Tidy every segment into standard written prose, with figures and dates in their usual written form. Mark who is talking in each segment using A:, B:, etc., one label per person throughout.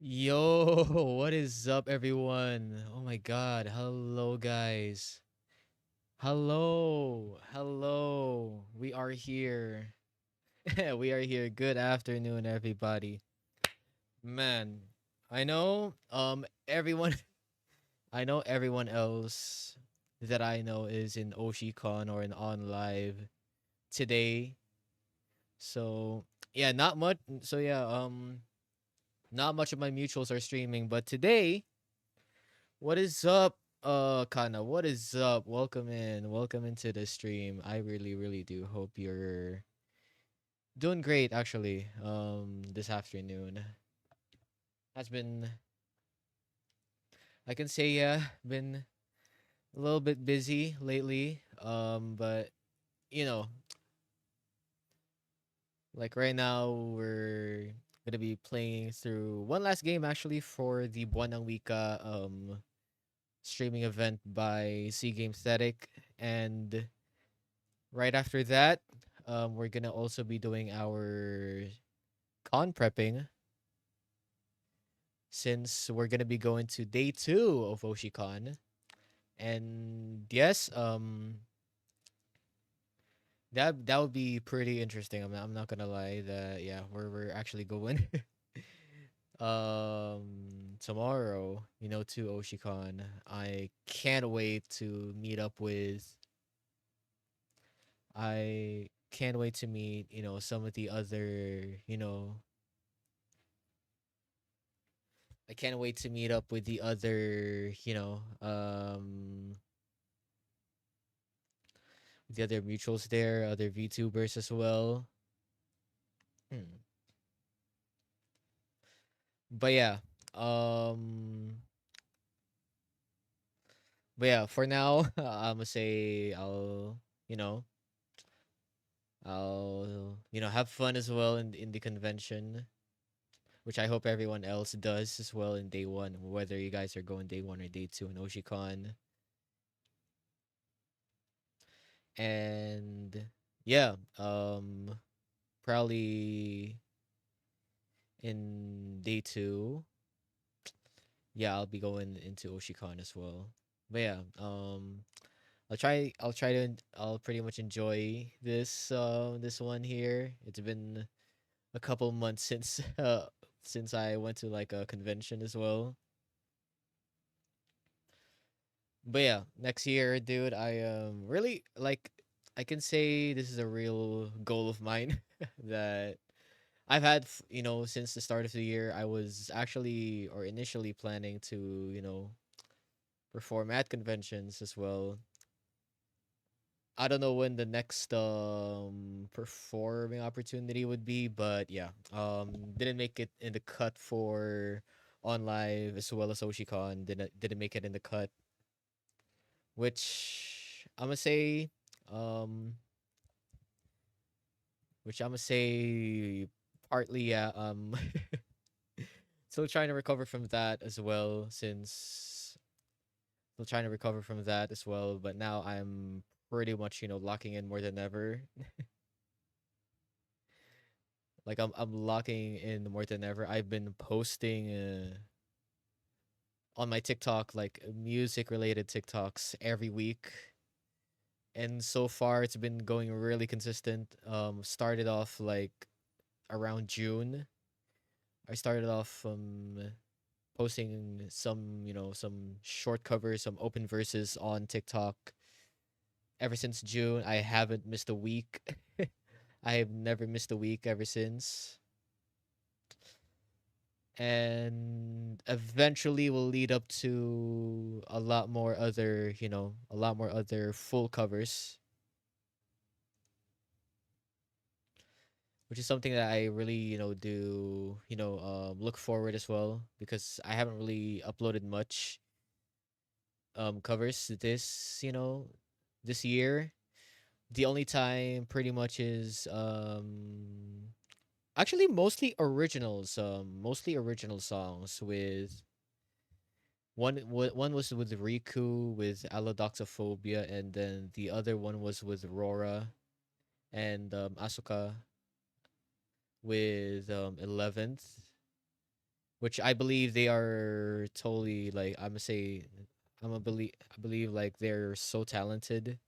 A: Yo, what is up, everyone? Oh my god. Hello, guys. Hello. We are here. We are here. Good afternoon, everybody. Man, I know everyone I know everyone else that I know is in Oshicon or in on live today. So, yeah, not much not much of my mutuals are streaming, but today, what is up, Kana? What is up? Welcome in. Welcome into the stream. I really do hope you're doing great actually. This afternoon has been, I can say, yeah, been a little bit busy lately. But you know, like right now we're gonna be playing through one last game actually for the Buwan ng Wika streaming event by C Game Static. And right after that, we're gonna also be doing our con prepping since we're gonna be going to day two of Oshicon. And yes, that would be pretty interesting. I'm not gonna lie that yeah, we're actually going tomorrow, to Oshicon. I can't wait to meet up with I can't wait to meet, some of the other, I can't wait to meet up with the other, the other mutuals there, other VTubers as well. Hmm. But yeah, um, but yeah, for now, I'm gonna say you know, I'll, have fun as well in the convention, which I hope everyone else does as well in day one, whether you guys are going day one or day two in Oshicon. And yeah, probably in day two, yeah, I'll be going into Oshicon as well. But yeah, I'll pretty much enjoy this one here. It's been a couple months since since I went to like a convention as well. But yeah, next year, dude, I really like, I can say this is a real goal of mine that I've had, since the start of the year. I was actually or initially planning to, perform at conventions as well. I don't know when the next performing opportunity would be, but yeah, didn't make it in the cut for on live as well as Oshicon. Didn't make it in the cut, which I'm gonna say, um, partly, yeah. Still trying to recover from that as well, since still trying to recover from that as well. But now I'm pretty much, locking in more than ever. Like I'm locking in more than ever. I've been posting on my TikTok like music related TikToks every week. And so far it's been going really consistent. Started off like around June. I started off posting some, some short covers, some open verses on TikTok. Ever since June, I haven't missed a week. I have never missed a week ever since. And eventually will lead up to a lot more other full covers, which is something that I really, do, look forward as well, because I haven't really uploaded much covers this year. The only time pretty much is actually mostly original songs. With one was with Riku with Allodoxophobia, and then the other one was with Rora and Asuka with 11th, which I believe they are totally like I'm gonna say I believe like they're so talented.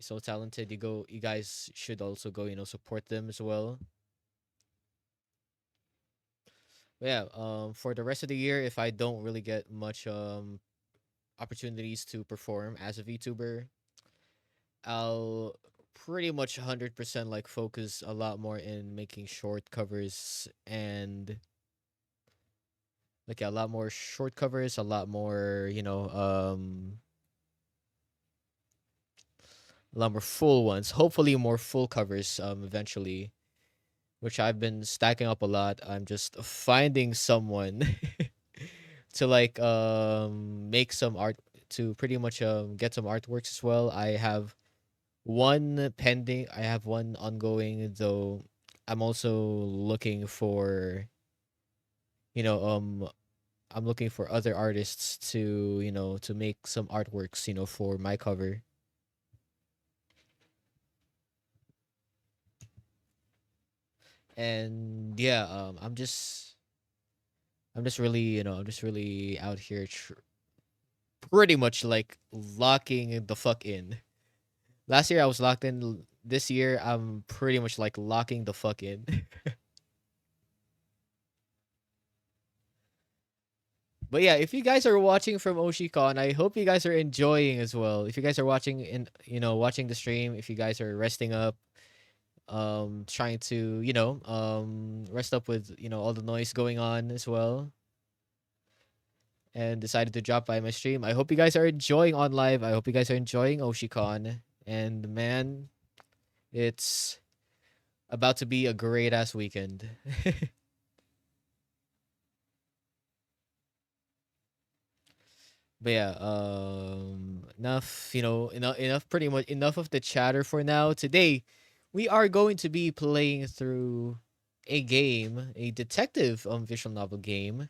A: You guys should also go, support them as well. But yeah, for the rest of the year, if I don't really get much opportunities to perform as a VTuber, I'll pretty much 100% like focus a lot more in making short covers and like a lot more short covers, a lot more, a lot more full ones. Hopefully more full covers eventually, which I've been stacking up a lot. I'm just finding someone to like make some art to pretty much get some artworks as well. I have one pending, I have one ongoing though. I'm also looking for, you know, I'm looking for other artists to, to make some artworks, for my cover. And yeah, I'm just really out here pretty much like locking the fuck in. Last year I was locked in. This year I'm pretty much like locking the fuck in. But yeah, if you guys are watching from Oshicon, I hope you guys are enjoying as well. If you guys are watching watching the stream, if you guys are resting up, trying to, rest up with, all the noise going on as well, and decided to drop by my stream. I hope you guys are enjoying on live. I hope you guys are enjoying Oshicon. And man, it's about to be a great ass weekend. But yeah, enough, enough, pretty much enough of the chatter for now. Today, we are going to be playing through a game, a detective visual novel game,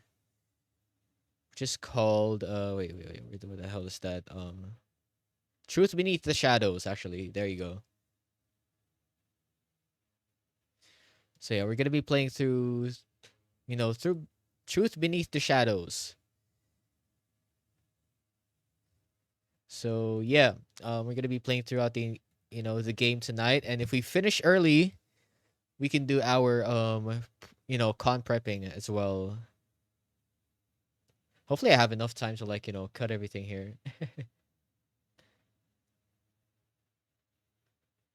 A: which is called wait, what the hell is that? Truth Beneath the Shadows. Actually, there you go. So yeah, we're gonna be playing through, through Truth Beneath the Shadows. So yeah, we're gonna be playing throughout the game tonight, and if we finish early, we can do our con prepping as well. Hopefully, I have enough time to like cut everything here.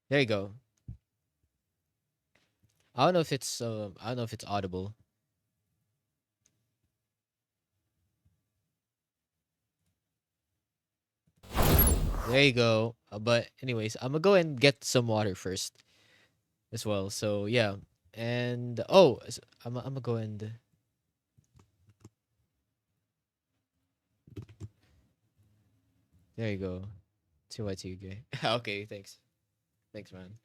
A: There you go. I don't know if it's audible. There you go. But anyways, I'm gonna go and get some water first as well. So yeah, and I'm gonna go and there you go. TYT gay. Okay, thanks. Thanks, man.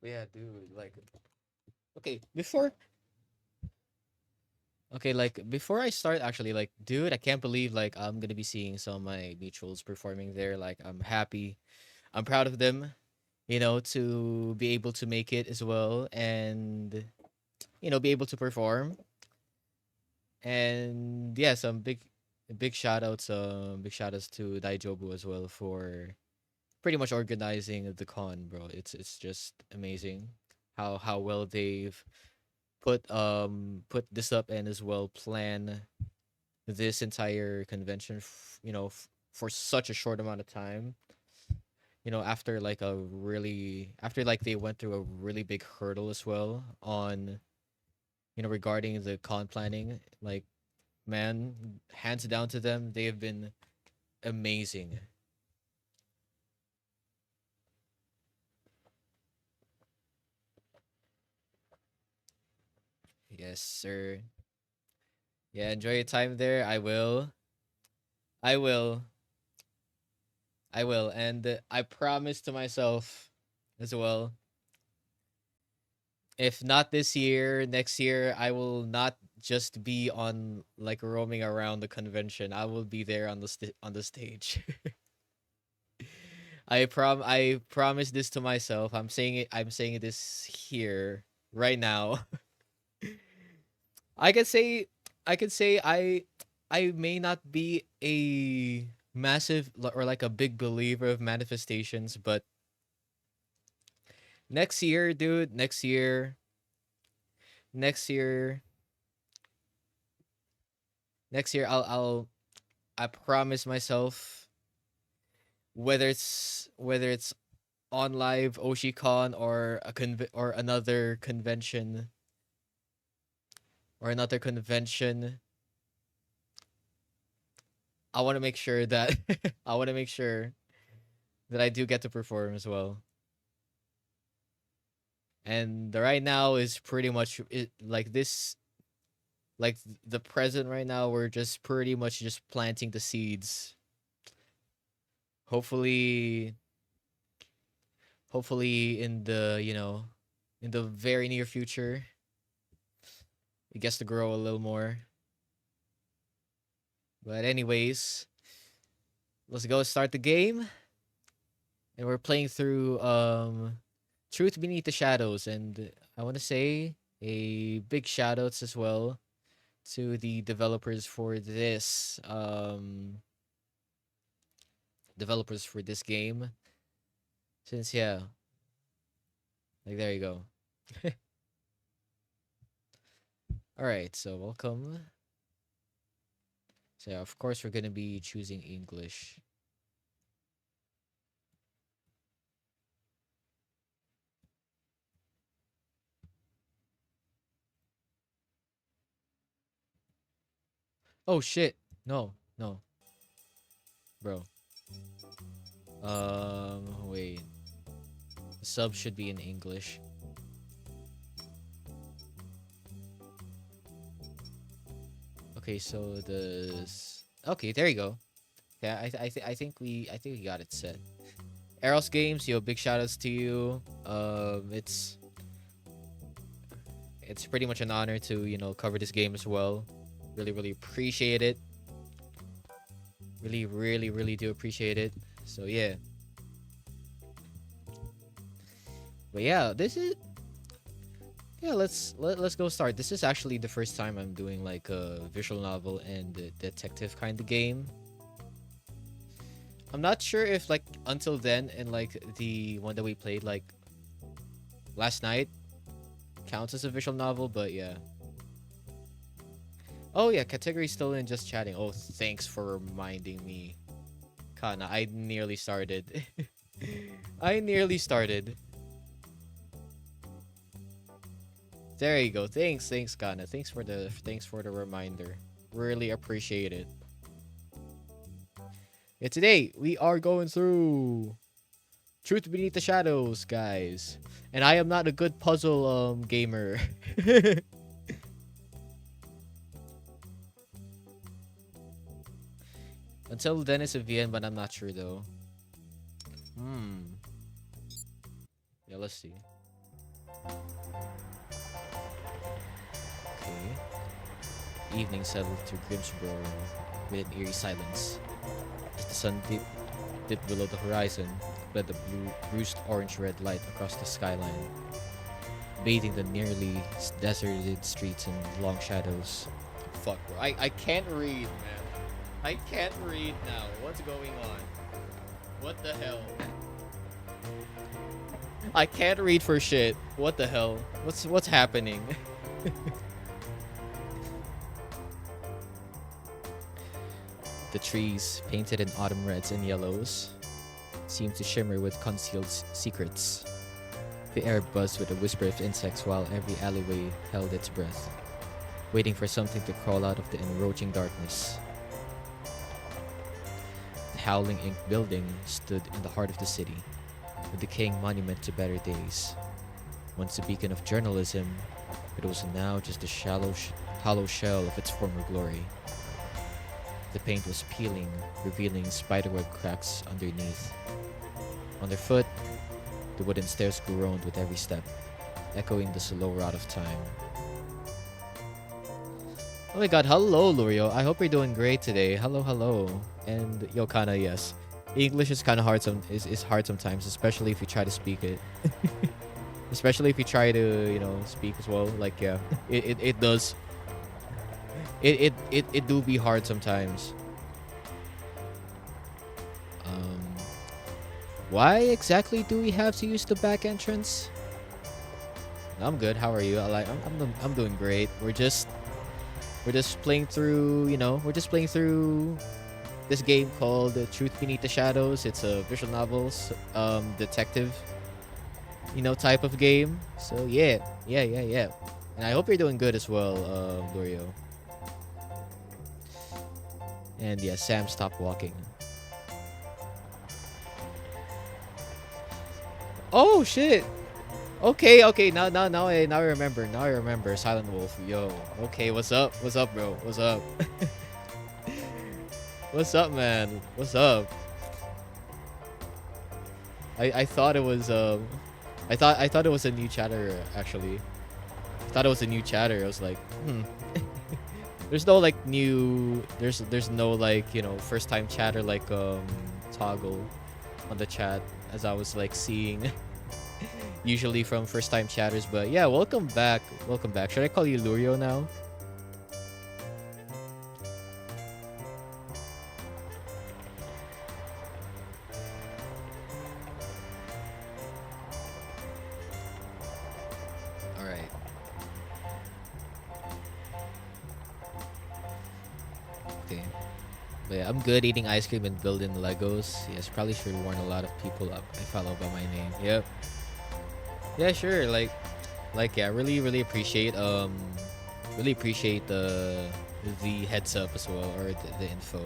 A: But yeah, dude, like okay, before I start actually, like, dude, I can't believe like I'm gonna be seeing some of my mutuals performing there. Like I'm happy. I'm proud of them, to be able to make it as well and be able to perform. And yeah, some big shout outs to Daijobu as well for pretty much organizing the con, bro. It's just amazing how well they've put this up and as well plan this entire convention for such a short amount of time. After like they went through a really big hurdle as well on regarding the con planning. Like, man, hands down to them, they have been amazing. Yes, sir. Yeah, enjoy your time there. I will. I will. And I promise to myself as well If not this year, next year I will not just be on like roaming around the convention. I will be there on the on the stage. I promise this to myself. I'm saying this here right now. I can say I can say I may not be a massive or like a big believer of manifestations, but next year, dude, next year, next year I promise myself whether it's on live Oshicon or or another convention, I want to make sure that I want to make sure that I do get to perform as well. And the right now is pretty much like this, like the present right now. We're just pretty much just planting the seeds. Hopefully, hopefully in the in the very near future, it gets to grow a little more. But anyways, let's go start the game. And we're playing through Truth Beneath the Shadows, and I want to say a big shout outs as well to the developers for this game. Since yeah, like there you go. All right, so welcome. So yeah, of course we're gonna be choosing English. Oh shit! No, no, bro. Wait. The sub should be in English. Okay, so okay, there you go. Yeah, I think we got it set. Eros Games, yo, big shout outs to you. It's pretty much an honor to cover this game as well. Really appreciate it. Really do appreciate it. So yeah. But yeah, this is yeah. Let's go start. This is actually the first time I'm doing like a visual novel and a detective kind of game. I'm not sure if like until then and like the one that we played like last night counts as a visual novel, but yeah. Oh yeah, category still in just chatting. Oh, thanks for reminding me. Kana, I nearly started. I nearly started. There you go. Thanks, Kana. Thanks for the reminder. Really appreciate it. Yeah, today we are going through Truth Beneath the Shadows, guys. And I am not a good puzzle gamer. Until then it's a VN, but I'm not sure though. Yeah, let's see. Okay. Evening settled to Grimsboro with an eerie silence. As the sun dipped below the horizon, bled the bruised orange-red light across the skyline, bathing the nearly deserted streets in long shadows. Fuck, bro. I can't read, man. I can't read now. What's going on? What the hell? I can't read for shit. What the hell? What's happening? The trees, painted in autumn reds and yellows, seemed to shimmer with concealed secrets. The air buzzed with a whisper of insects while every alleyway held its breath, waiting for something to crawl out of the encroaching darkness. The Howling Ink building stood in the heart of the city, a decaying monument to better days. Once a beacon of journalism, it was now just a hollow shell of its former glory. The paint was peeling, revealing spiderweb cracks underneath. Underfoot, the wooden stairs groaned with every step, echoing the slow rot of time. Oh my god, hello, Lurio. I hope you're doing great today. Hello, hello. And yo, kinda, yes. English is kind of hard is hard sometimes, especially if you try to speak it. Especially if you try to, speak as well. Like, yeah, it does. It do be hard sometimes. Um, why exactly do we have to use the back entrance? I'm good. How are you? I'm doing great. We're just playing through, we're just playing through this game called Truth Beneath the Shadows. It's a visual novels, detective, type of game. So yeah, yeah, yeah, yeah. And I hope you're doing good as well, Dorio. And yeah, Sam, stop walking. Oh shit. Okay, okay. Now I remember. Now I remember. Silent Wolf. Yo. Okay, what's up? What's up, bro? What's up? What's up, man? What's up? I thought it was I thought it was a new chatter actually. I thought it was a new chatter. I was like, there's no like new there's no like, first time chatter like toggle on the chat as I was like seeing usually from first time chatters. But yeah, welcome back. Welcome back. Should I call you Lurio now? All right. Okay. But yeah, I'm good eating ice cream and building Legos. Yes, probably should warn a lot of people up I follow by my name. Yep. Yeah, sure. Like yeah, really appreciate the heads up as well, or the info.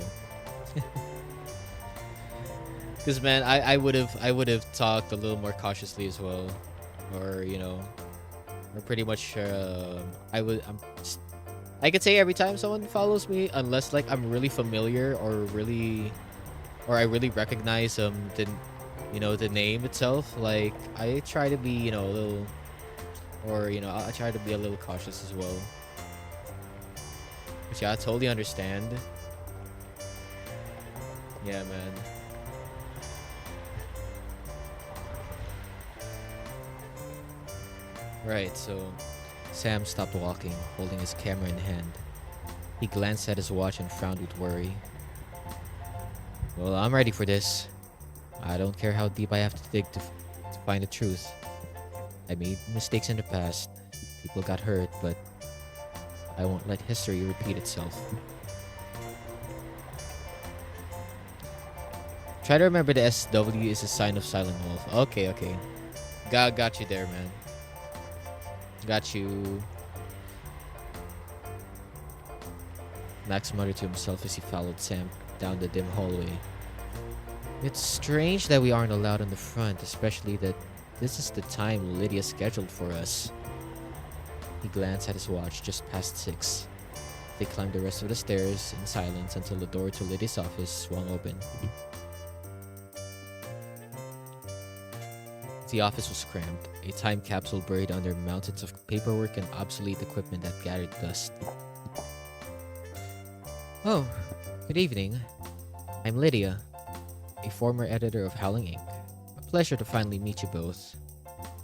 A: Cause man, I would have talked a little more cautiously as well, or or pretty much I could say every time someone follows me, unless like I'm really familiar or I really recognize the name itself. Like I try to be a little, or I try to be a little cautious as well. But yeah, I totally understand. Yeah, man. Right, so Sam stopped walking, holding his camera in hand. He glanced at his watch and frowned with worry. Well, I'm ready for this. I don't care how deep I have to dig to find the truth. I made mistakes in the past. People got hurt, but I won't let history repeat itself. Try to remember the SW is a sign of Silent Wolf. Okay, okay. Got you there, man. Got you. Max muttered to himself as he followed Sam down the dim hallway. It's strange that we aren't allowed on the front, especially that this is the time Lydia scheduled for us. He glanced at his watch, just past 6. They climbed the rest of the stairs in silence until the door to Lydia's office swung open. The office was cramped, a time capsule buried under mountains of paperwork and obsolete equipment that gathered dust. Oh, good evening. I'm Lydia, a former editor of Howling Inc. A pleasure to finally meet you both.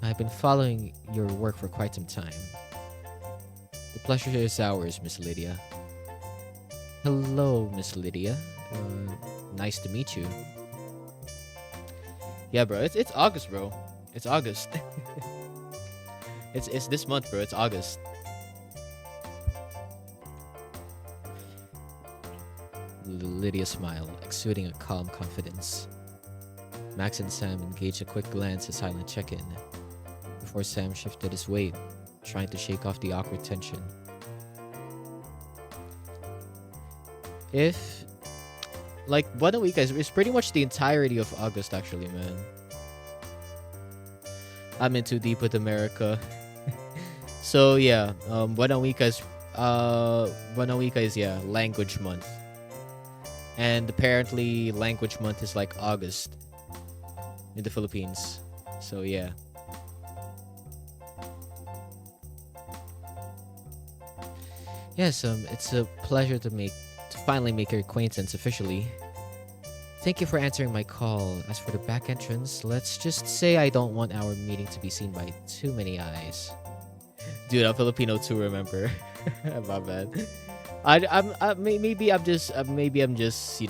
A: I've been following your work for quite some time. The pleasure is ours, Miss Lydia. Hello, Miss Lydia. Nice to meet you. Yeah, bro. It's August, bro. It's August. it's this month, bro. It's August. Lydia smiled, exuding a calm confidence. Max and Sam engaged a quick glance as silent check-in, before Sam shifted his weight, trying to shake off the awkward tension. If, like, Buwan Ng Wika is pretty much the entirety of August, actually, man. I'm in too deep with America. So, yeah, Buwan Ng Wika is, yeah, language month. And apparently, language month is like August in the Philippines. So, yeah. Yes, it's a pleasure to finally make your acquaintance officially. Thank you for answering my call. As for the back entrance, let's just say I don't want our meeting to be seen by too many eyes. Dude, I'm Filipino too. Remember, my bad. Maybe I'm just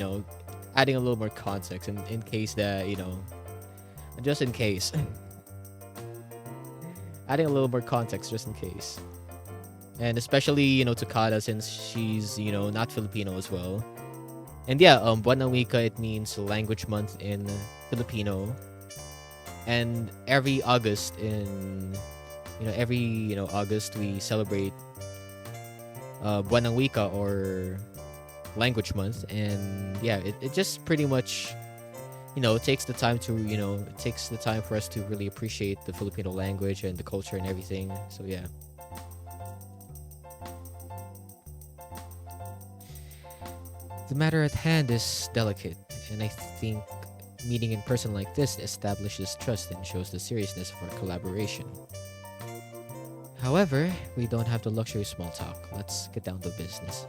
A: adding a little more context in case that just in case, adding a little more context just in case, and especially to Kada since she's not Filipino as well. And yeah, Buwan ng Wika, it means language month in Filipino, and every August August we celebrate Buwan ng Wika or language month. And yeah, it just pretty much takes the time to it takes the time for us to really appreciate the Filipino language and the culture and everything. So yeah. The matter at hand is delicate, and I think meeting in person like this establishes trust and shows the seriousness of our collaboration. However, we don't have the luxury of small talk. Let's get down to business.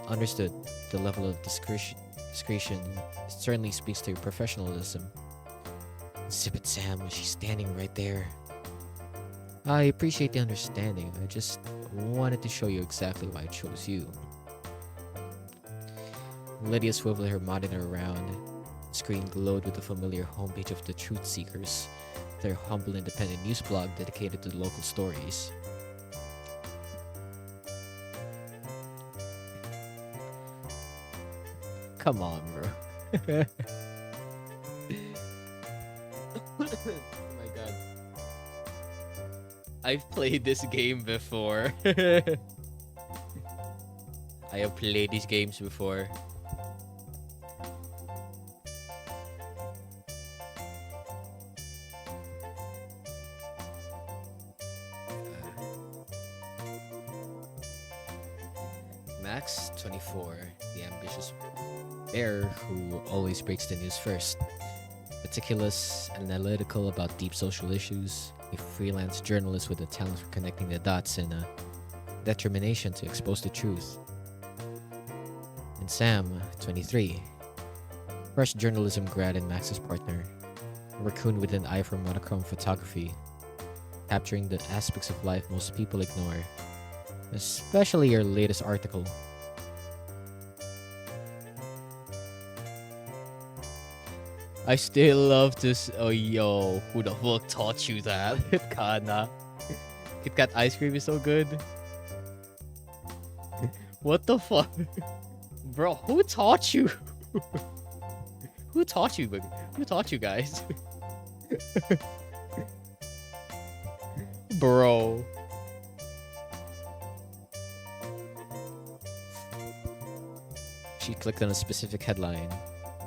A: Understood. The level of discretion certainly speaks to your professionalism. Zip it, Sam. She's standing right there. I appreciate the understanding. I just wanted to show you exactly why I chose you. Lydia swiveled her monitor around. The screen glowed with the familiar homepage of the Truth Seekers, their humble independent news blog dedicated to the local stories. Come on, bro. Oh my god. I've played this game before. I have played these games before. Max, 24, the ambitious bear who always breaks the news first. Meticulous, analytical about deep social issues, a freelance journalist with a talent for connecting the dots and a determination to expose the truth. And Sam, 23, fresh journalism grad and Max's partner, a raccoon with an eye for monochrome photography, capturing the aspects of life most people ignore, especially your latest article. I still love this. Oh, yo, who the fuck taught you that? Kana. Kit Kat ice cream is so good. What the fuck? Bro, who taught you? Who taught you? Who taught you guys? Bro. She clicked on a specific headline,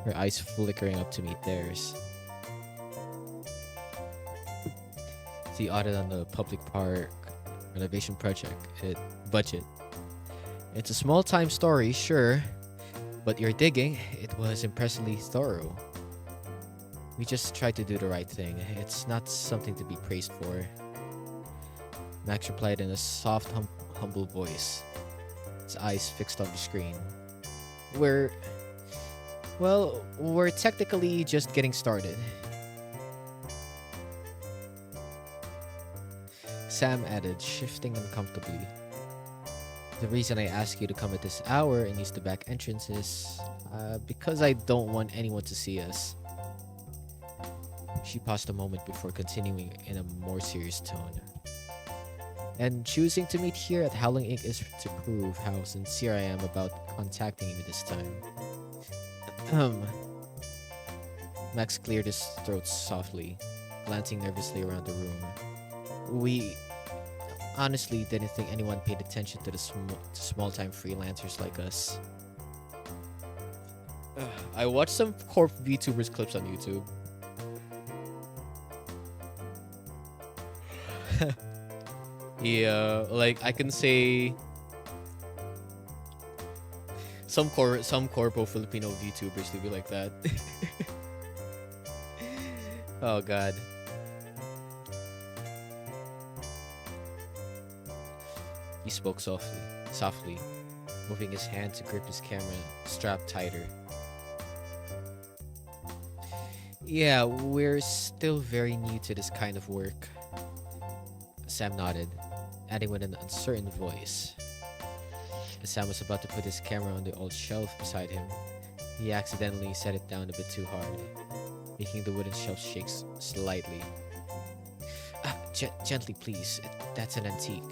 A: her eyes flickering up to meet theirs. The audit on the public park renovation project. Budget. It's a small-time story, sure, but your digging, it was impressively thorough. We just tried to do the right thing. It's not something to be praised for. Max replied in a soft, humble voice, his eyes fixed on the screen. We're technically just getting started. Sam added, shifting uncomfortably. The reason I ask you to come at this hour and use the back entrance is because I don't want anyone to see us. She paused a moment before continuing in a more serious tone. And choosing to meet here at Howling Inc. is to prove how sincere I am about contacting you this time. Max cleared his throat softly, glancing nervously around the room. We honestly didn't think anyone paid attention to the small-time freelancers like us. I watched some corp VTubers clips on YouTube. Yeah, like I can say some corpo Filipino VTubers to be like that. Oh god. He spoke softly, moving his hand to grip his camera strap tighter. Yeah, we're still very new to this kind of work. Sam nodded, adding with an uncertain voice. As Sam was about to put his camera on the old shelf beside him, he accidentally set it down a bit too hard, making the wooden shelf shake slightly. Gently, please. That's an antique.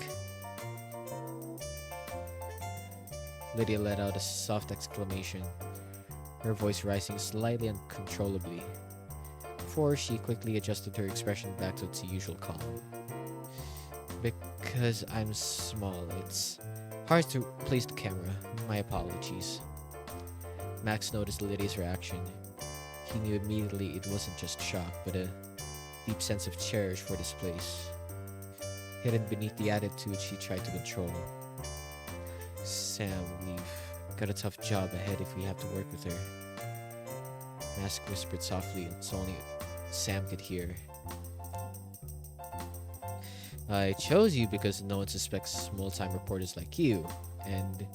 A: Lydia let out a soft exclamation, her voice rising slightly uncontrollably, before she quickly adjusted her expression back to its usual calm. Because I'm small, it's hard to place the camera. My apologies. Max noticed Lydia's reaction. He knew immediately it wasn't just shock, but a deep sense of cherish for this place, hidden beneath the attitude she tried to control. Sam, we've got a tough job ahead if we have to work with her. Mask whispered softly so only Sam could hear. I chose you because no one suspects small-time reporters like you, and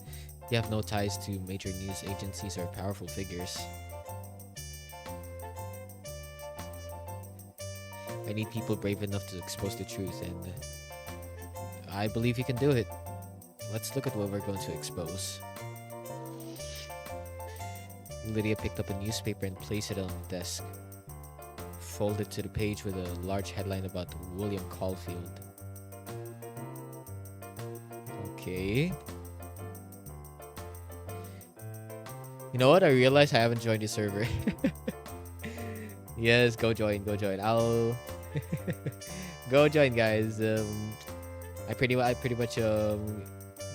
A: you have no ties to major news agencies or powerful figures. I need people brave enough to expose the truth, and I believe you can do it. Let's look at what we're going to expose. Lydia picked up a newspaper and placed it on the desk, folded to the page with a large headline about William Caulfield. Okay. You know what? I realized I haven't joined the server. Yes, go join. I'll go join, guys. I pretty much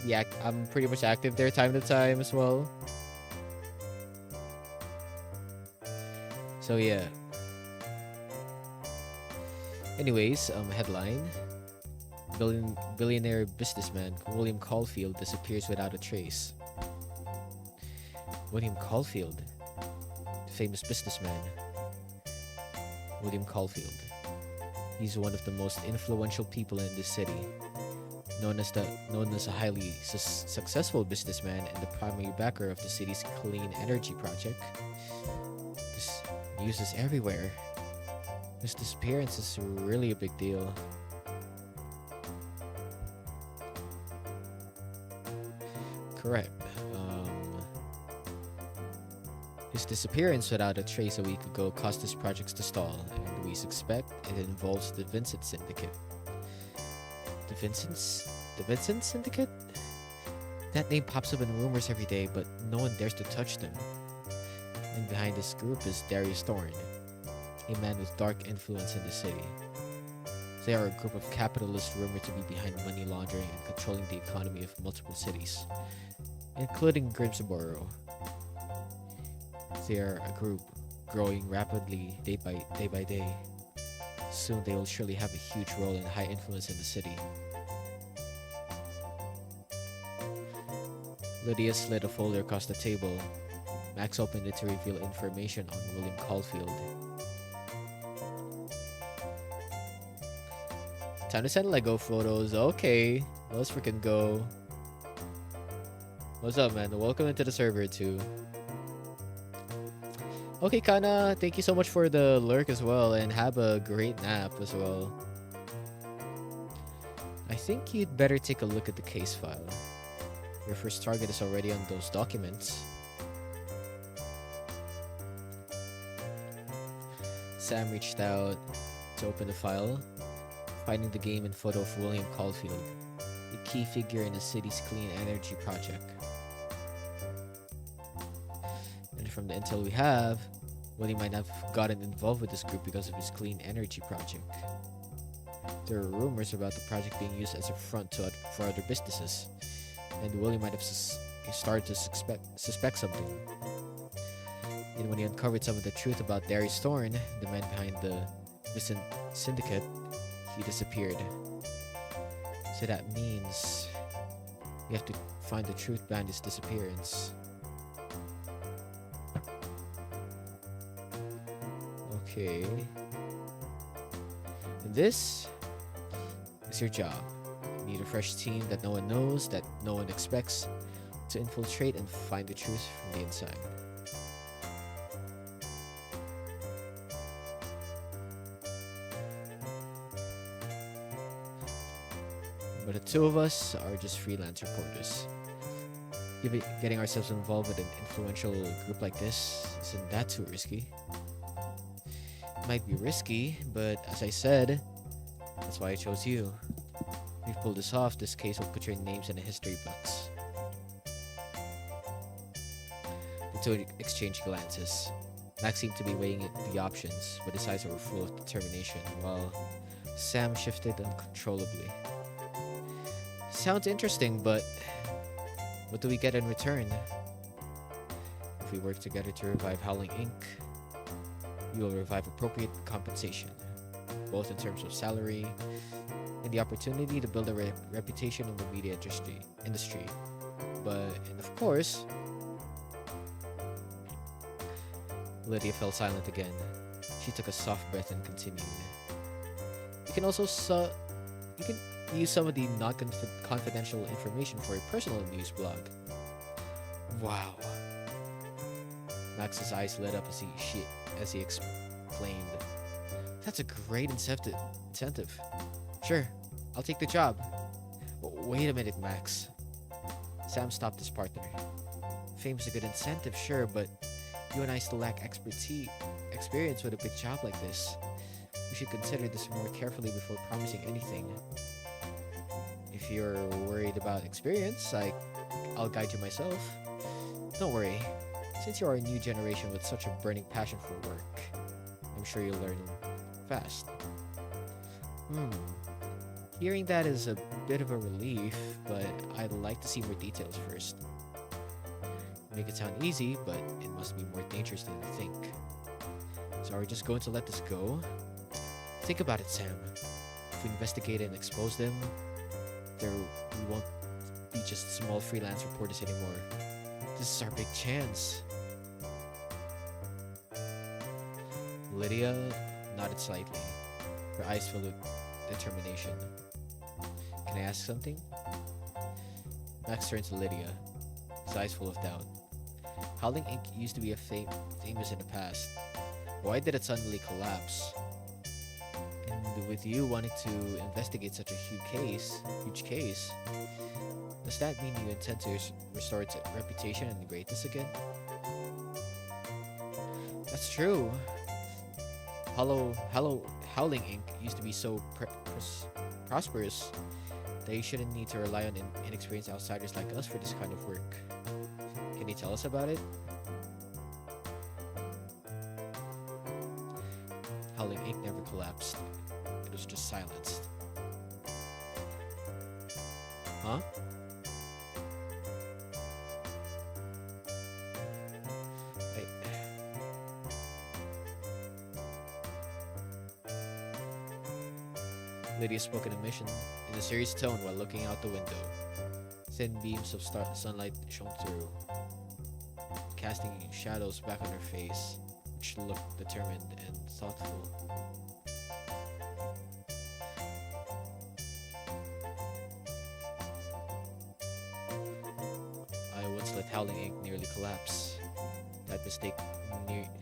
A: yeah, I'm pretty much active there time to time as well. So yeah. Anyways, headline. Billionaire businessman William Caulfield disappears without a trace. William Caulfield, the famous businessman. William Caulfield. He's one of the most influential people in this city. Known as a highly successful businessman and the primary backer of the city's clean energy project. This news is everywhere. His disappearance is really a big deal. Correct. His disappearance without a trace a week ago caused his projects to stall, and we suspect it involves the Vincent Syndicate. The Vincent Syndicate? That name pops up in rumors every day, but no one dares to touch them. And behind this group is Darius Thorne, a man with dark influence in the city. They are a group of capitalists rumored to be behind money laundering and controlling the economy of multiple cities, including Grimsboro. They are a group growing rapidly day by day. Soon they will surely have a huge role and high influence in the city. Lydia slid a folder across the table. Max opened it to reveal information on William Caulfield. Time to send Lego photos. Okay, let's freaking go. What's up, man? Welcome into the server too. Okay, Kana, thank you so much for the lurk as well, and have a great nap as well. I think you'd better take a look at the case file. Your first target is already on those documents. Sam reached out to open the file, finding the game and photo of William Caulfield, a key figure in the city's clean energy project. And from the intel we have, William might have gotten involved with this group because of his clean energy project. There are rumors about the project being used as a front for other businesses, and William might have started to suspect something. And when he uncovered some of the truth about Darius Thorne, the man behind the Vincent Syndicate, he disappeared. So that means we have to find the truth behind his disappearance. Okay. And this is your job. Need a fresh team that no one knows, that no one expects to infiltrate and find the truth from the inside. But the two of us are just freelance reporters. Getting ourselves involved with an influential group like this isn't that too risky. It might be risky, but as I said, that's why I chose you. If we pull this off, this case will put your names in the history books. The two exchanged glances. Max seemed to be weighing the options, but his eyes were full of determination, while Sam shifted uncontrollably. Sounds interesting, but what do we get in return? If we work together to revive Howling Inc., we will revive appropriate compensation, both in terms of salary and the opportunity to build a reputation in the media industry. And of course, Lydia fell silent again. She took a soft breath and continued. You can also you can use some of the not confidential information for a personal news blog. Wow. Max's eyes lit up as he exclaimed, "That's a great incentive. Sure, I'll take the job." Wait a minute, Max. Sam stopped his partner. Fame's a good incentive, sure, but you and I still lack experience with a big job like this. We should consider this more carefully before promising anything. If you're worried about experience, I'll guide you myself. Don't worry. Since you are a new generation with such a burning passion for work, I'm sure you'll learn fast. Hearing that is a bit of a relief, but I'd like to see more details first. Make it sound easy, but it must be more dangerous than you think. So are we just going to let this go? Think about it, Sam. If we investigate and expose them, we won't be just small freelance reporters anymore. This is our big chance. Lydia nodded slightly, her eyes filled with determination. Can I ask something? Max turned to Lydia, his eyes full of doubt. Howling Inc. used to be famous in the past. Why did it suddenly collapse? And with you wanting to investigate such a huge case, does that mean you intend to restore its reputation and greatness again? That's true. Howling Inc. used to be so prosperous that you shouldn't need to rely on inexperienced outsiders like us for this kind of work. Can you tell us about it? Howling Inc. never collapsed. It was just silenced. Huh? Lydia spoke in a serious tone while looking out the window. Thin beams of sunlight shone through, casting shadows back on her face, which looked determined and thoughtful. I once let Howling Inc. nearly collapse. That mistake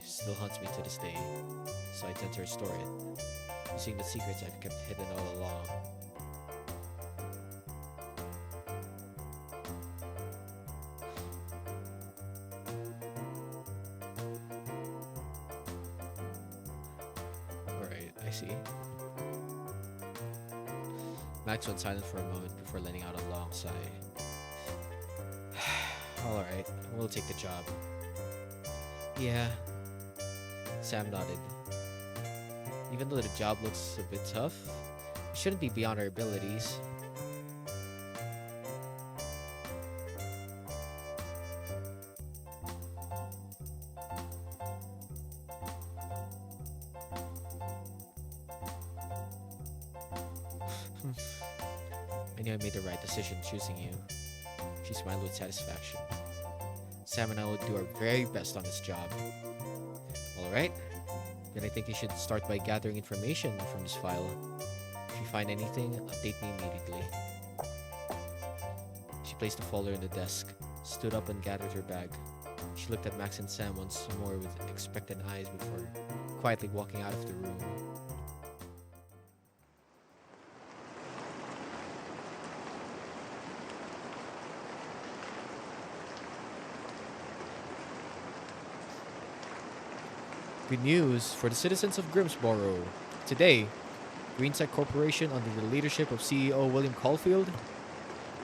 A: still haunts me to this day, so I tend to restore it, using the secrets I've kept hidden all along. Alright, I see. Max went silent for a moment before letting out a long sigh. Alright, we'll take the job. Yeah. Sam nodded. Even though the job looks a bit tough, it shouldn't be beyond our abilities. I knew I made the right decision choosing you. She smiled with satisfaction. Sam and I will do our very best on this job. Alright? Then I think you should start by gathering information from this file. If you find anything, update me immediately. She placed the folder on the desk, stood up and gathered her bag. She looked at Max and Sam once more with expectant eyes before quietly walking out of the room. Good news for the citizens of Grimsboro. Today, Greenside Corporation, under the leadership of CEO William Caulfield,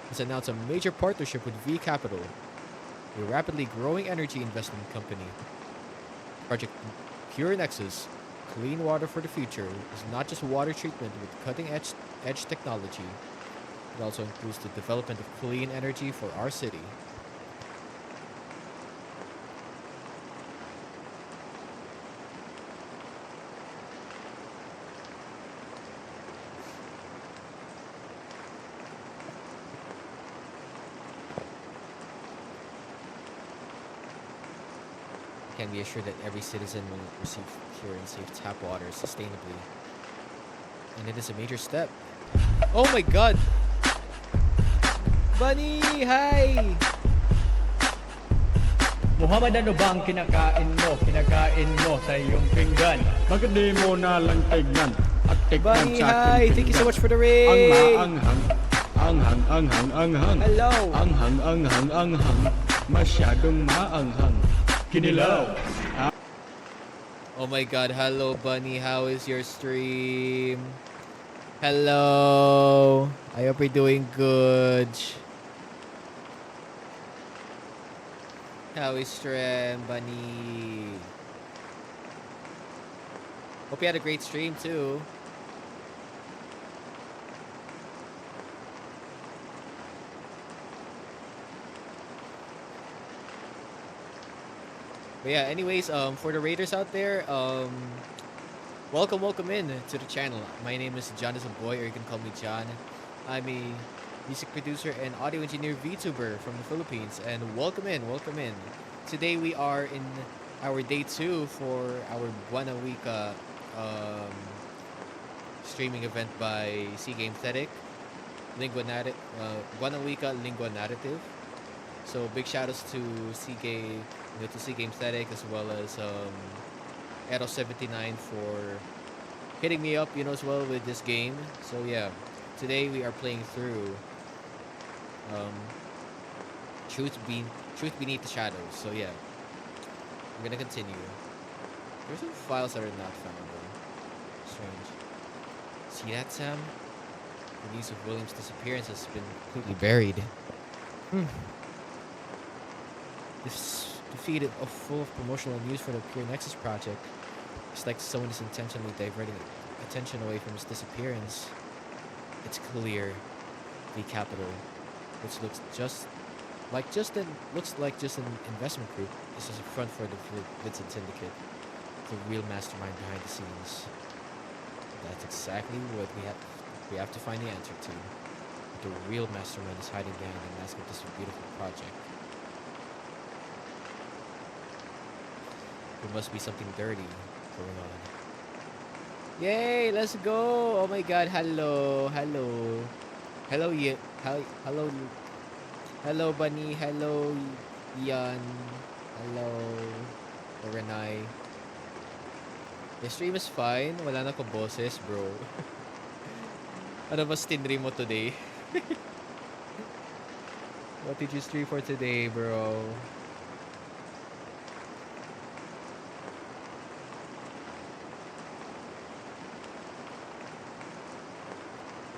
A: has announced a major partnership with V Capital, a rapidly growing energy investment company. Project Pure Nexus, clean water for the future, is not just water treatment with cutting-edge technology. It also includes the development of clean energy for our city. Can be assured that every citizen will receive pure and safe tap water sustainably. And it is a major step. Oh my god! Bunny! Hi!
B: Muhammad, ano ba ang kinakain mo? Kinakain mo sa iyong pinggan.
C: Bakit di mo na lang tignan at tikman
A: Bunny,
C: sa aking
A: hi! Thank you so
C: pinggan?
A: much for the
C: Ang
A: raid!
C: maanghang, anghang.
A: Hello!
C: Anghang, masyadong maanghang. Kinilaw.
A: Oh my god, hello Bunny, how is your stream? Hello! I hope you're doing good. How is stream, Bunny? Hope you had a great stream too. But yeah, anyways, for the raiders out there, welcome in to the channel. My name is Jonathan Boy, or you can call me John. I'm a music producer and audio engineer VTuber from the Philippines, and welcome in. Today we are in our day 2 for our BUWAN NG WIKA streaming event by C Game Thetic, BUWAN NG WIKA Lingua Narrative. So big shoutouts to C Game. To see Game Static, as well as Eros79 for hitting me up, as well with this game. So yeah, today we are playing through Truth Beneath the Shadows. So yeah, we're gonna continue. There's some files that are not found though. Strange. See that, Sam? The news of William's disappearance has been completely buried. This feed of full of promotional news for the Pure Nexus project. It's like someone is intentionally diverting attention away from his disappearance. It's clear the capital, which looks like just an investment group, is just a front for the Vincent Syndicate, the real mastermind behind the scenes. That's exactly what we have to find the answer to. The real mastermind is hiding behind the mask of this beautiful project. There must be something dirty going on. Yay, let's go! Oh my god, hello. Hello, hello, Bunny. Hello, Ian. Hello, Renai. The stream is fine. Wala na ko boses, bro. Ano ba stinry mo today? What did you stream for today, bro?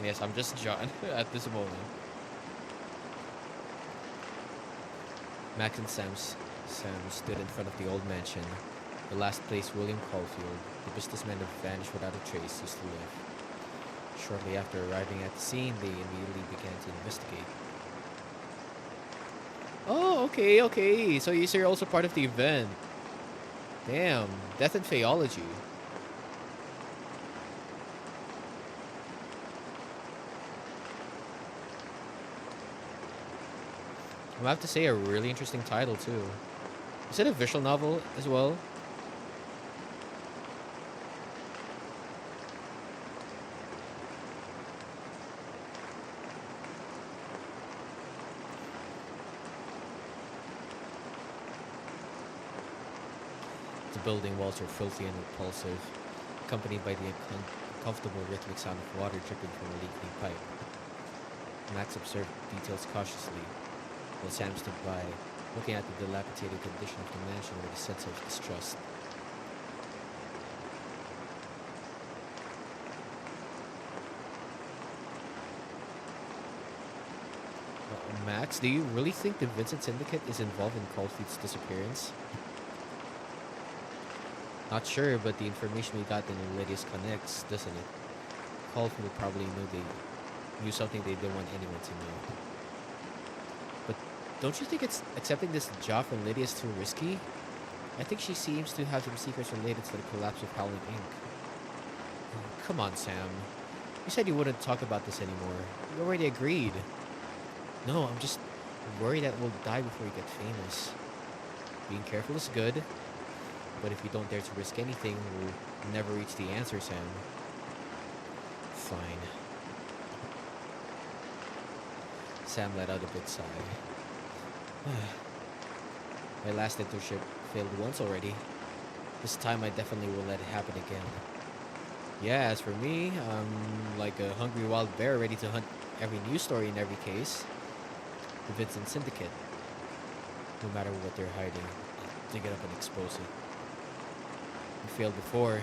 A: Yes, I'm just John at this moment. Max and Sam stood in front of the old mansion, the last place William Caulfield, the businessman who vanished without a trace, used to live. Shortly after arriving at the scene, they immediately began to investigate. Oh, okay. So you're also part of the event. Damn, death and theology. I have to say, a really interesting title too. Is it a visual novel as well? building walls are filthy and repulsive, accompanied by the uncomfortable rhythmic sound of water dripping from a leaking pipe. Max observed details cautiously, while Sam stood by, looking at the dilapidated condition of the mansion with a sense of distrust. Max, do you really think the Vincent Syndicate is involved in Caulfield's disappearance? Not sure, but the information we got in Lydia's connects, doesn't it? Caulfield probably knew something they didn't want anyone to know. But don't you think accepting this job from Lydia is too risky? I think she seems to have some secrets related to the collapse of Howling Inc. Oh, come on, Sam. You said you wouldn't talk about this anymore. You already agreed. No, I'm just worried that we'll die before we get famous. Being careful is good, but if we don't dare to risk anything, we'll never reach the answer, Sam. Fine. Sam let out a big sigh. My last internship failed once already. This time I definitely will let it happen again. Yeah, as for me, I'm like a hungry wild bear ready to hunt every news story in every case. The Vincent Syndicate. No matter what they're hiding, I'll dig it up and expose it. We failed before.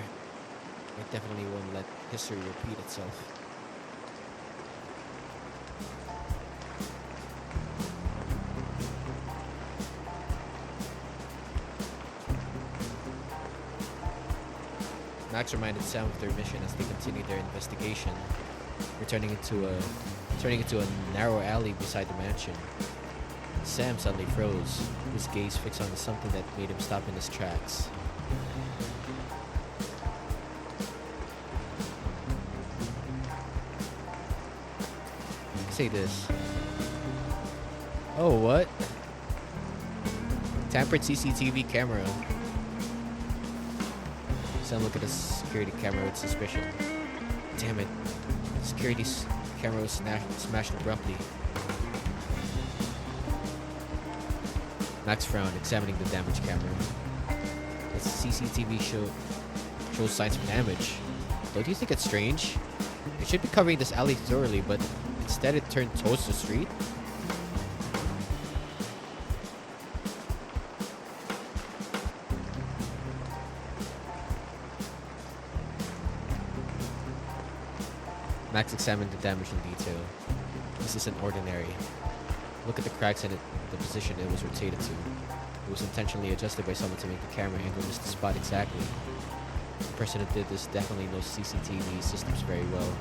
A: I definitely won't let history repeat itself. Max reminded Sam of their mission as they continued their investigation, turning into a narrow alley beside the mansion. Sam suddenly froze, his gaze fixed on something that made him stop in his tracks. Say this. Oh, what? Tampered CCTV camera. Sam looked at the security camera with suspicion. Damn it. Security's camera was smashed abruptly. Max frowned, examining the damaged camera. The CCTV shows signs of damage. Don't you think it's strange? It should be covering this alley thoroughly, but instead it turned towards the street? Max examined the damage in detail. This isn't ordinary. Look at the cracks in it, the position it was rotated to. It was intentionally adjusted by someone to make the camera angle miss the spot exactly. The person who did this definitely knows CCTV systems very well.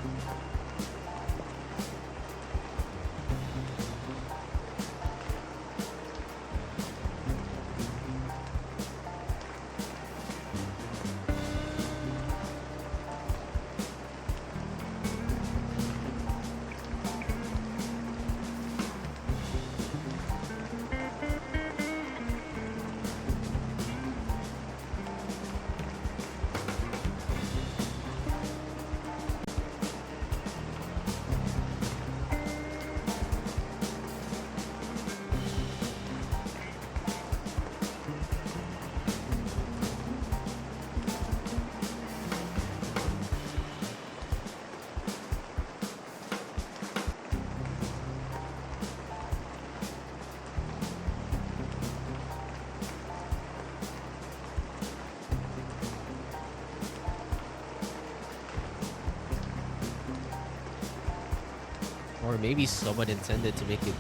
A: Or maybe someone intended to make it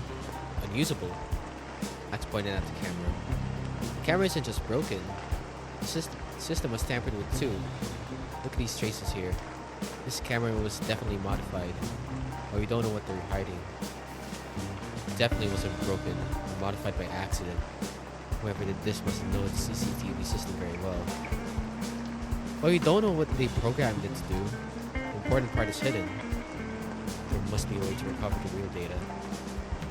A: unusable. Max pointed at the camera. The camera isn't just broken. The system was tampered with too. Look at these traces here. This camera was definitely modified. But we don't know what they're hiding. It definitely wasn't broken or modified by accident. Whoever did this must know its CCTV system very well. But we don't know what they programmed it to do. The important part is hidden. There must be a way to recover the real data.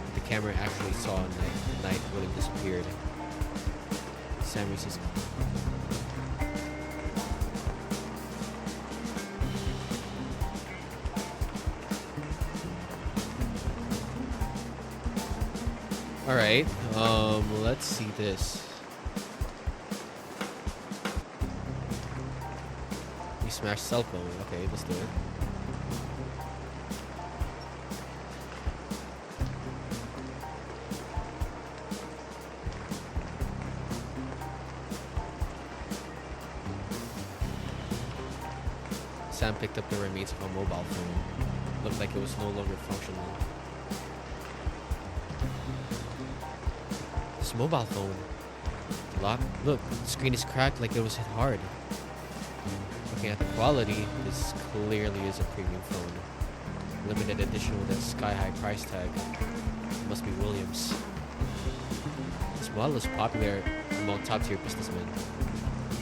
A: But the camera actually saw the night William disappeared. Sam raised his... Alright, let's see this. smash cell phone. Okay, let's do it. Sam picked up the remains of a mobile phone. Looked like it was no longer functional. This mobile phone. Look, the screen is cracked like it was hit hard. Looking at the quality, this clearly is a premium phone. Limited edition with a sky-high price tag. It must be Williams. This model is popular among top-tier businessmen.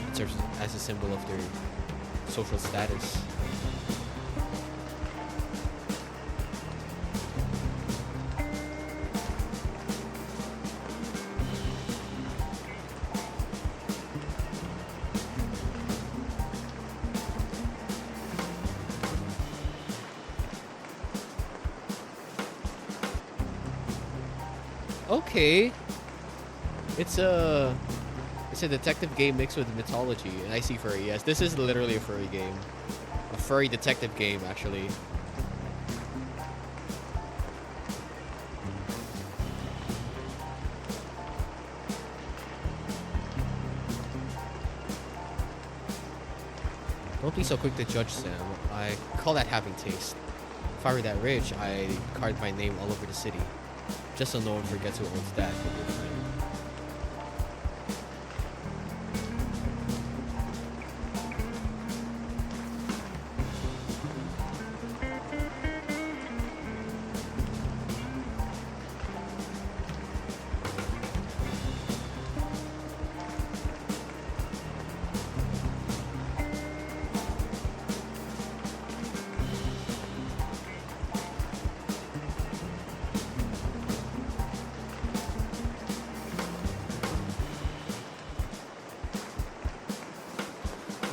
A: It serves as a symbol of their social status. Okay. It's a detective game mixed with mythology, and I see furry. Yes, this is literally a furry game. A furry detective game, actually. Don't be so quick to judge, Sam. I call that having taste. If I were that rich, I'd card my name all over the city. Just so no one forgets who owns that.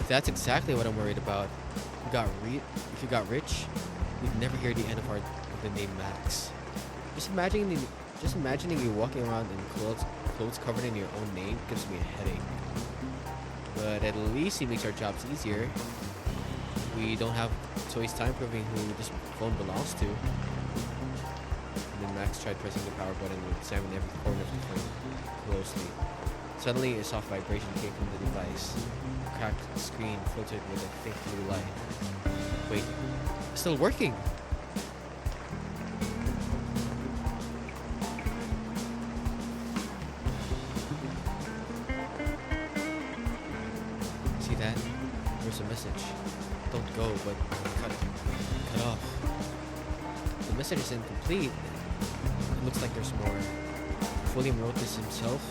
A: That's exactly what I'm worried about. If you got rich, you'd never hear the end of the name Max. Just imagining you walking around in clothes covered in your own name gives me a headache. But at least he makes our jobs easier. We don't have to waste time proving who this phone belongs to. And then Max tried pressing the power button and examined every corner of the phone closely. Suddenly, a soft vibration came from the device. The cracked screen filtered with a faint blue light. Wait, it's still working! See that? There's a message. Don't go, but cut off. The message is incomplete. It looks like there's more. If William wrote this himself,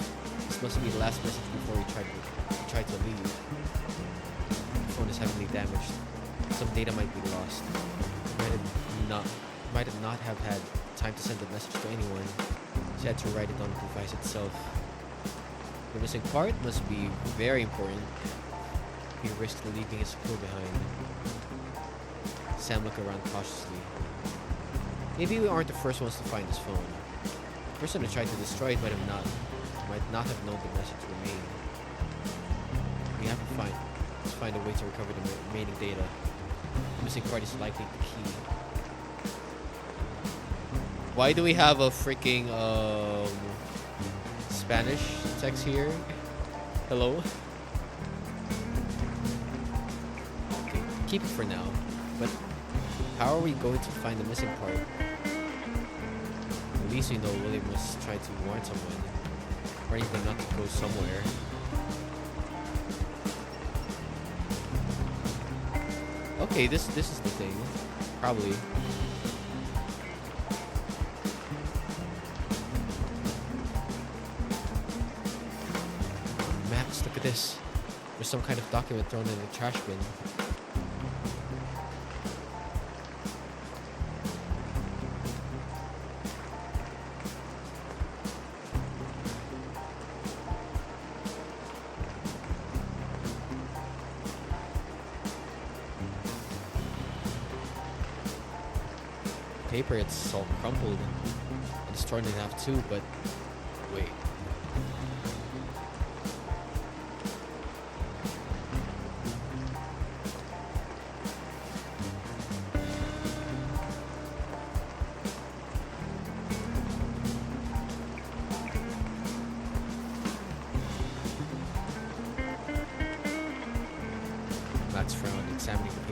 A: this must be the last message before he tried to leave. The phone is heavily damaged. Some data might be lost. Might not have had time to send the message to anyone. She had to write it on the device itself. The missing part must be very important. He risked leaving his clue behind. Sam looked around cautiously. Maybe we aren't the first ones to find this phone. The person who tried to destroy it might not have known the message remained. We have to find a way to recover the remaining data. The missing part is likely the key. Why do we have a freaking Spanish text here? Hello? Okay, keep it for now. But how are we going to find the missing part? At least we know William was trying to warn someone, warning them not to go somewhere. Okay, this is the thing. Probably. Max, look at this. There's some kind of document thrown in a trash bin. Paper, it's all crumpled. It's torn in half too, but wait.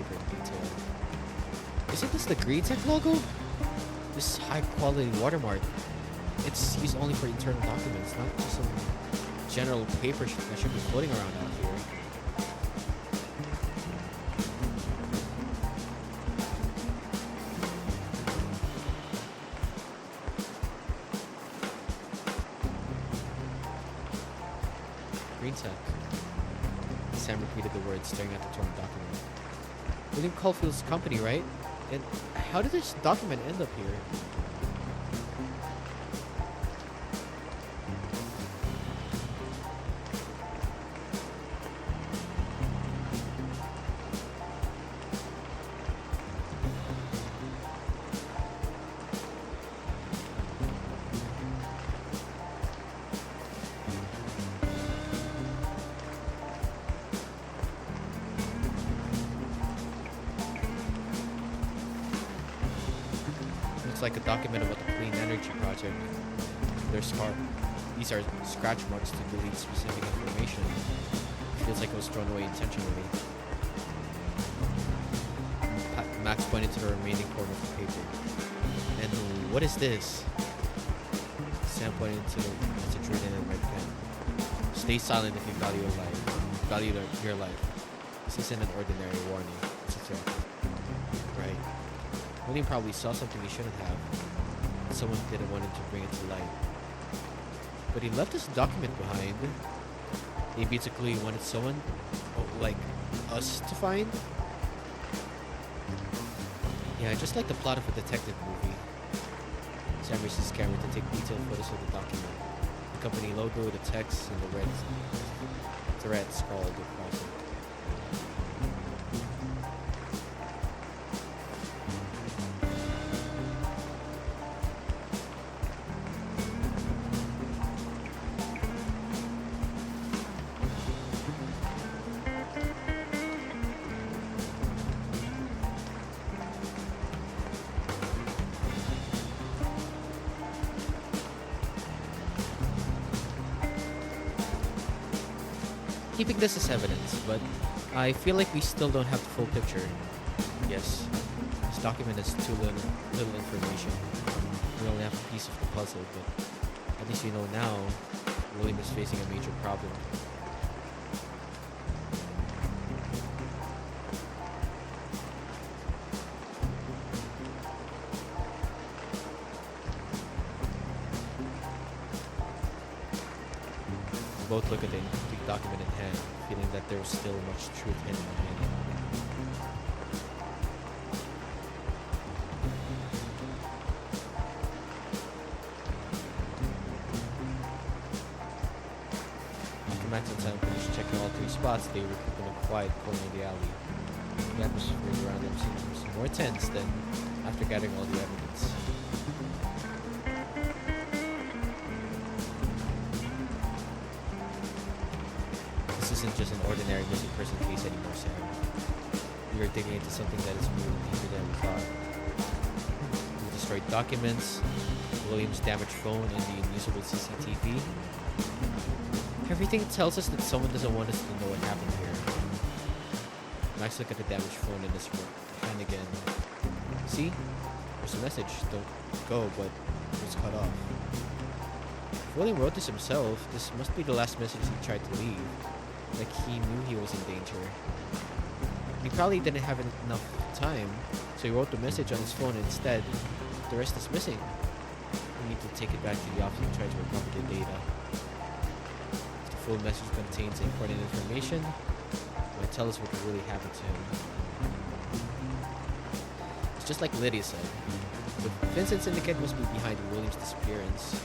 A: paper in detail. Isn't this the Green Tech logo? This high quality watermark. It's used only for internal documents, not just some general paper that should be floating around out here. Green Tech. Sam repeated the words, staring at the torn document. William Caulfield's company, right? And how did this document end up here? It's like a document about the clean energy project. These are scratch marks to delete specific information. It feels like it was thrown away intentionally. Max pointed to the remaining corner of the paper. And what is this? Sam pointed to the message written in red pen. Stay silent if you value your life. Value your life. This isn't an ordinary warning. It's a threat. Right. William probably saw something he shouldn't have. Someone didn't want him to bring it to light. But he left this document behind. Maybe it's a clue he wanted someone, like us, to find? Yeah, just like the plot of a detective movie. Sam raised his camera to take detailed photos of the document. The company logo, the text, and the red thread scrawled across it. Keeping this as evidence, but I feel like we still don't have the full picture. Yes, this document has too little information. We only have a piece of the puzzle, but at least we know now William is facing a major problem. We both look at the incomplete document in hand, feeling that there was still much truth hidden behind it. After Max and Sam finished checking all three spots, they regrouped in a quiet corner of the alley. The atmosphere around them seemed more tense than after gathering all the evidence. This isn't just an ordinary missing person case anymore, Sam. We are digging into something that is more deeper than we thought. We destroyed documents, William's damaged phone, and the unusable CCTV. Everything tells us that someone doesn't want us to know what happened here. Max looked at the damaged phone in his hand again. See? There's a message. Don't go, but it was cut off. If William wrote this himself, this must be the last message he tried to leave. Like he knew he was in danger. He probably didn't have enough time, so he wrote the message on his phone instead. The rest is missing. We need to take it back to the office and try to recover the data. If the full message contains important information, it might tell us what really happened to him. It's just like Lydia said. The Vincent Syndicate must be behind William's disappearance.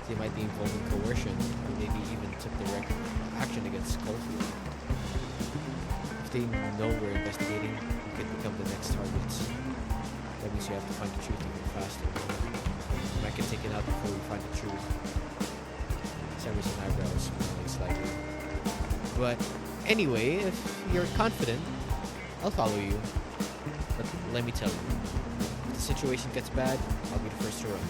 A: They might be involved in coercion, or maybe even took direct action against Caulfield. If they know we're investigating, we could become the next targets. That means we have to find the truth even faster. We might get taken out before we find the truth. Sam raised an eyebrow, smiling slightly. But anyway, if you're confident, I'll follow you. But let me tell you, if the situation gets bad, I'll be the first to run.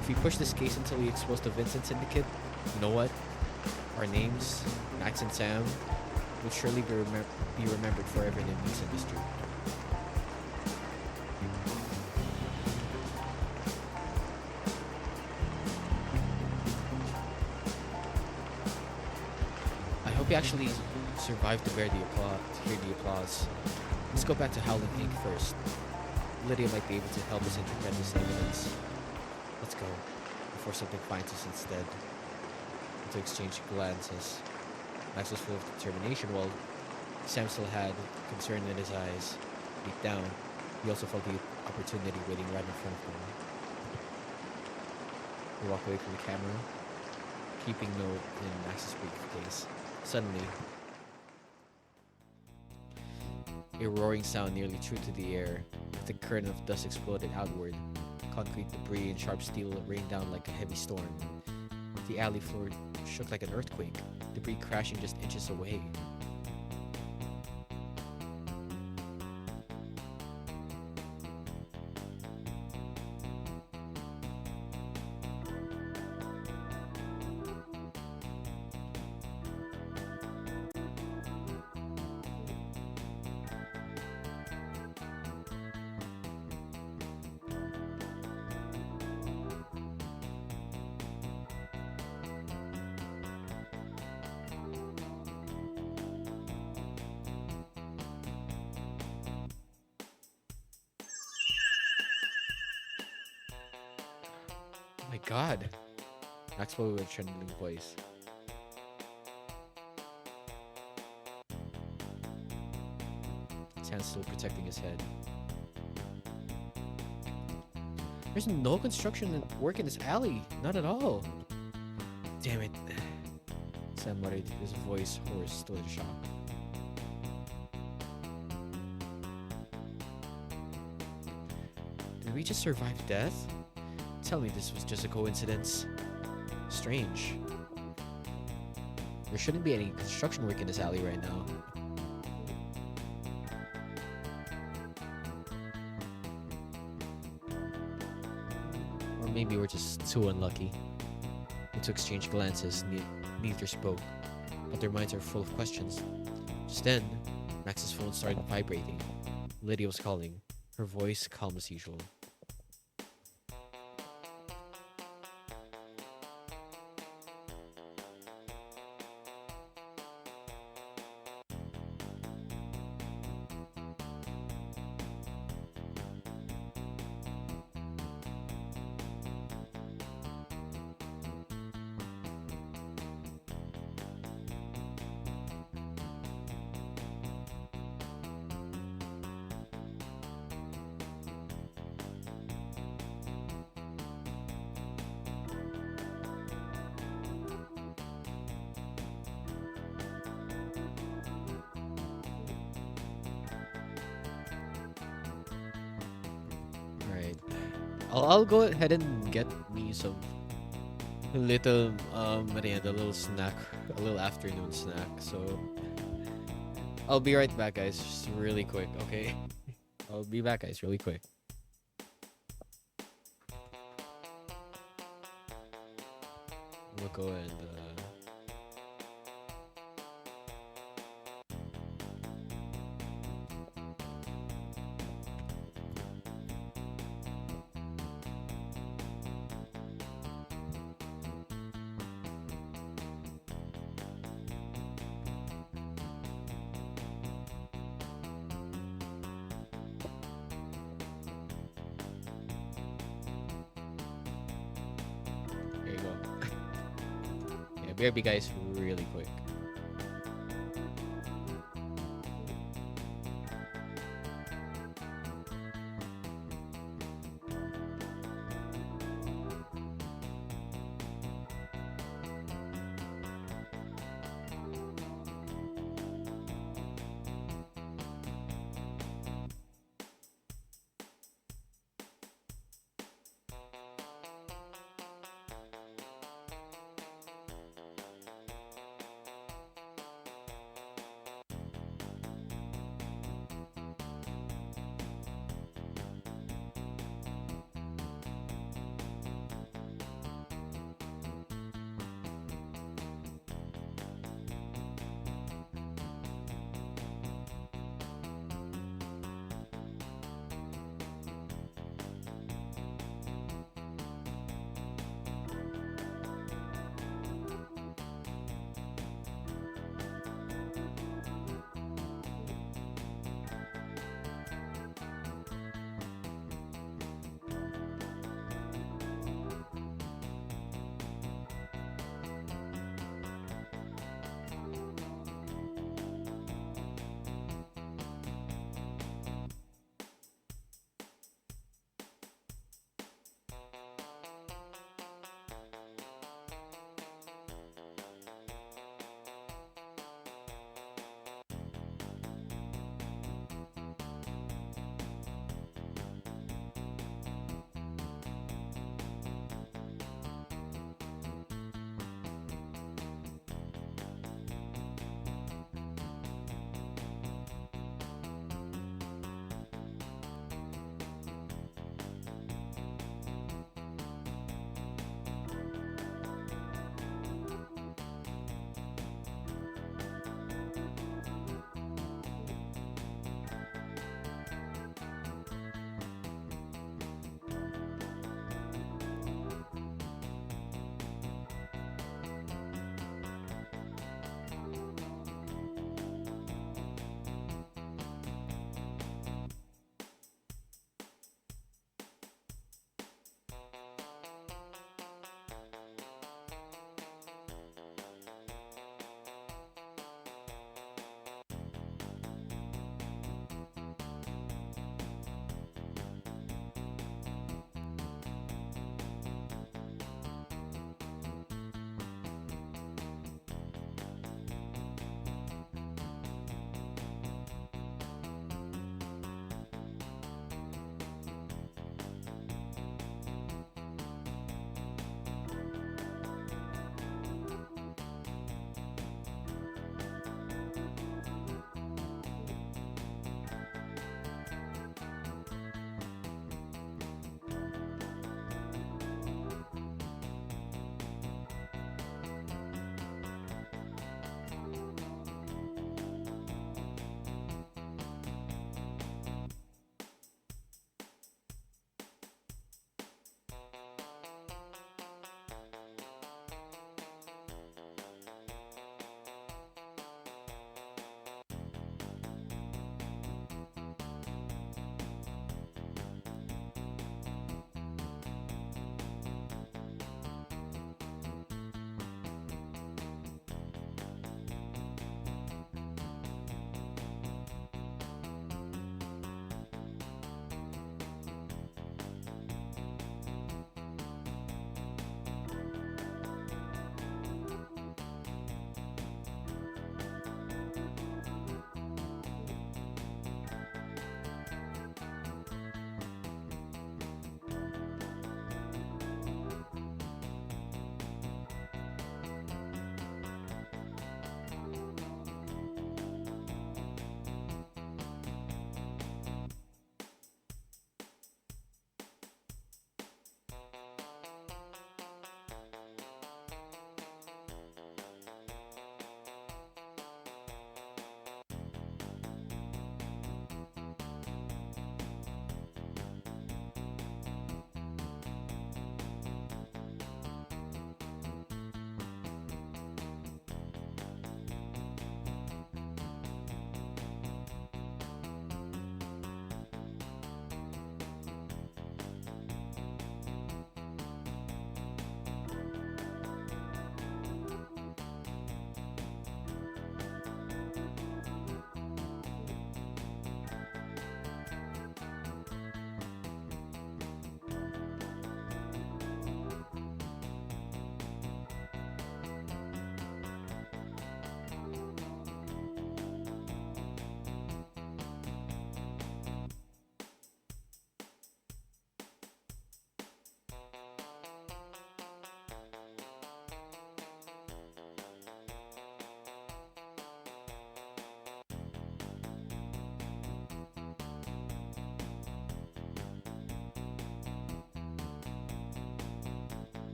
A: If we push this case until we expose the Vincent Syndicate, you know what? Our names, Max and Sam, will surely be remembered forever in the news industry. I hope you actually survived to hear the applause. Let's go back to Howling Inc. first. Lydia might be able to help us interpret this evidence. Let's go, before something finds us instead. To exchange glances. Max was full of determination while Sam still had concern in his eyes. Deep down, he also felt the opportunity waiting right in front of him. He walked away from the camera, keeping note in Max's briefcase. Suddenly, a roaring sound nearly threw to the air. With a current of dust exploded outward. Concrete debris and sharp steel rained down like a heavy storm. The alley floor shook like an earthquake, debris crashing just inches away. My god. Max spoke with a trembling voice. His hand still protecting his head. There's no construction work in this alley. Not at all. Damn it. Sam muttered, his voice hoarse, still in shock. Did we just survive death? Tell me this was just a coincidence. Strange. There shouldn't be any construction work in this alley right now. Or maybe we're just too unlucky. We took exchange glances, neither spoke, but their minds are full of questions. Just then, Max's phone started vibrating. Lydia was calling, her voice calm as usual. Alright. I'll go ahead and get me some little merienda, a little snack, a little afternoon snack. So I'll be right back, guys. Just really quick, okay? I'll be back, guys, really quick. We'll go and here you go. Yeah, BRB, guys, really quick.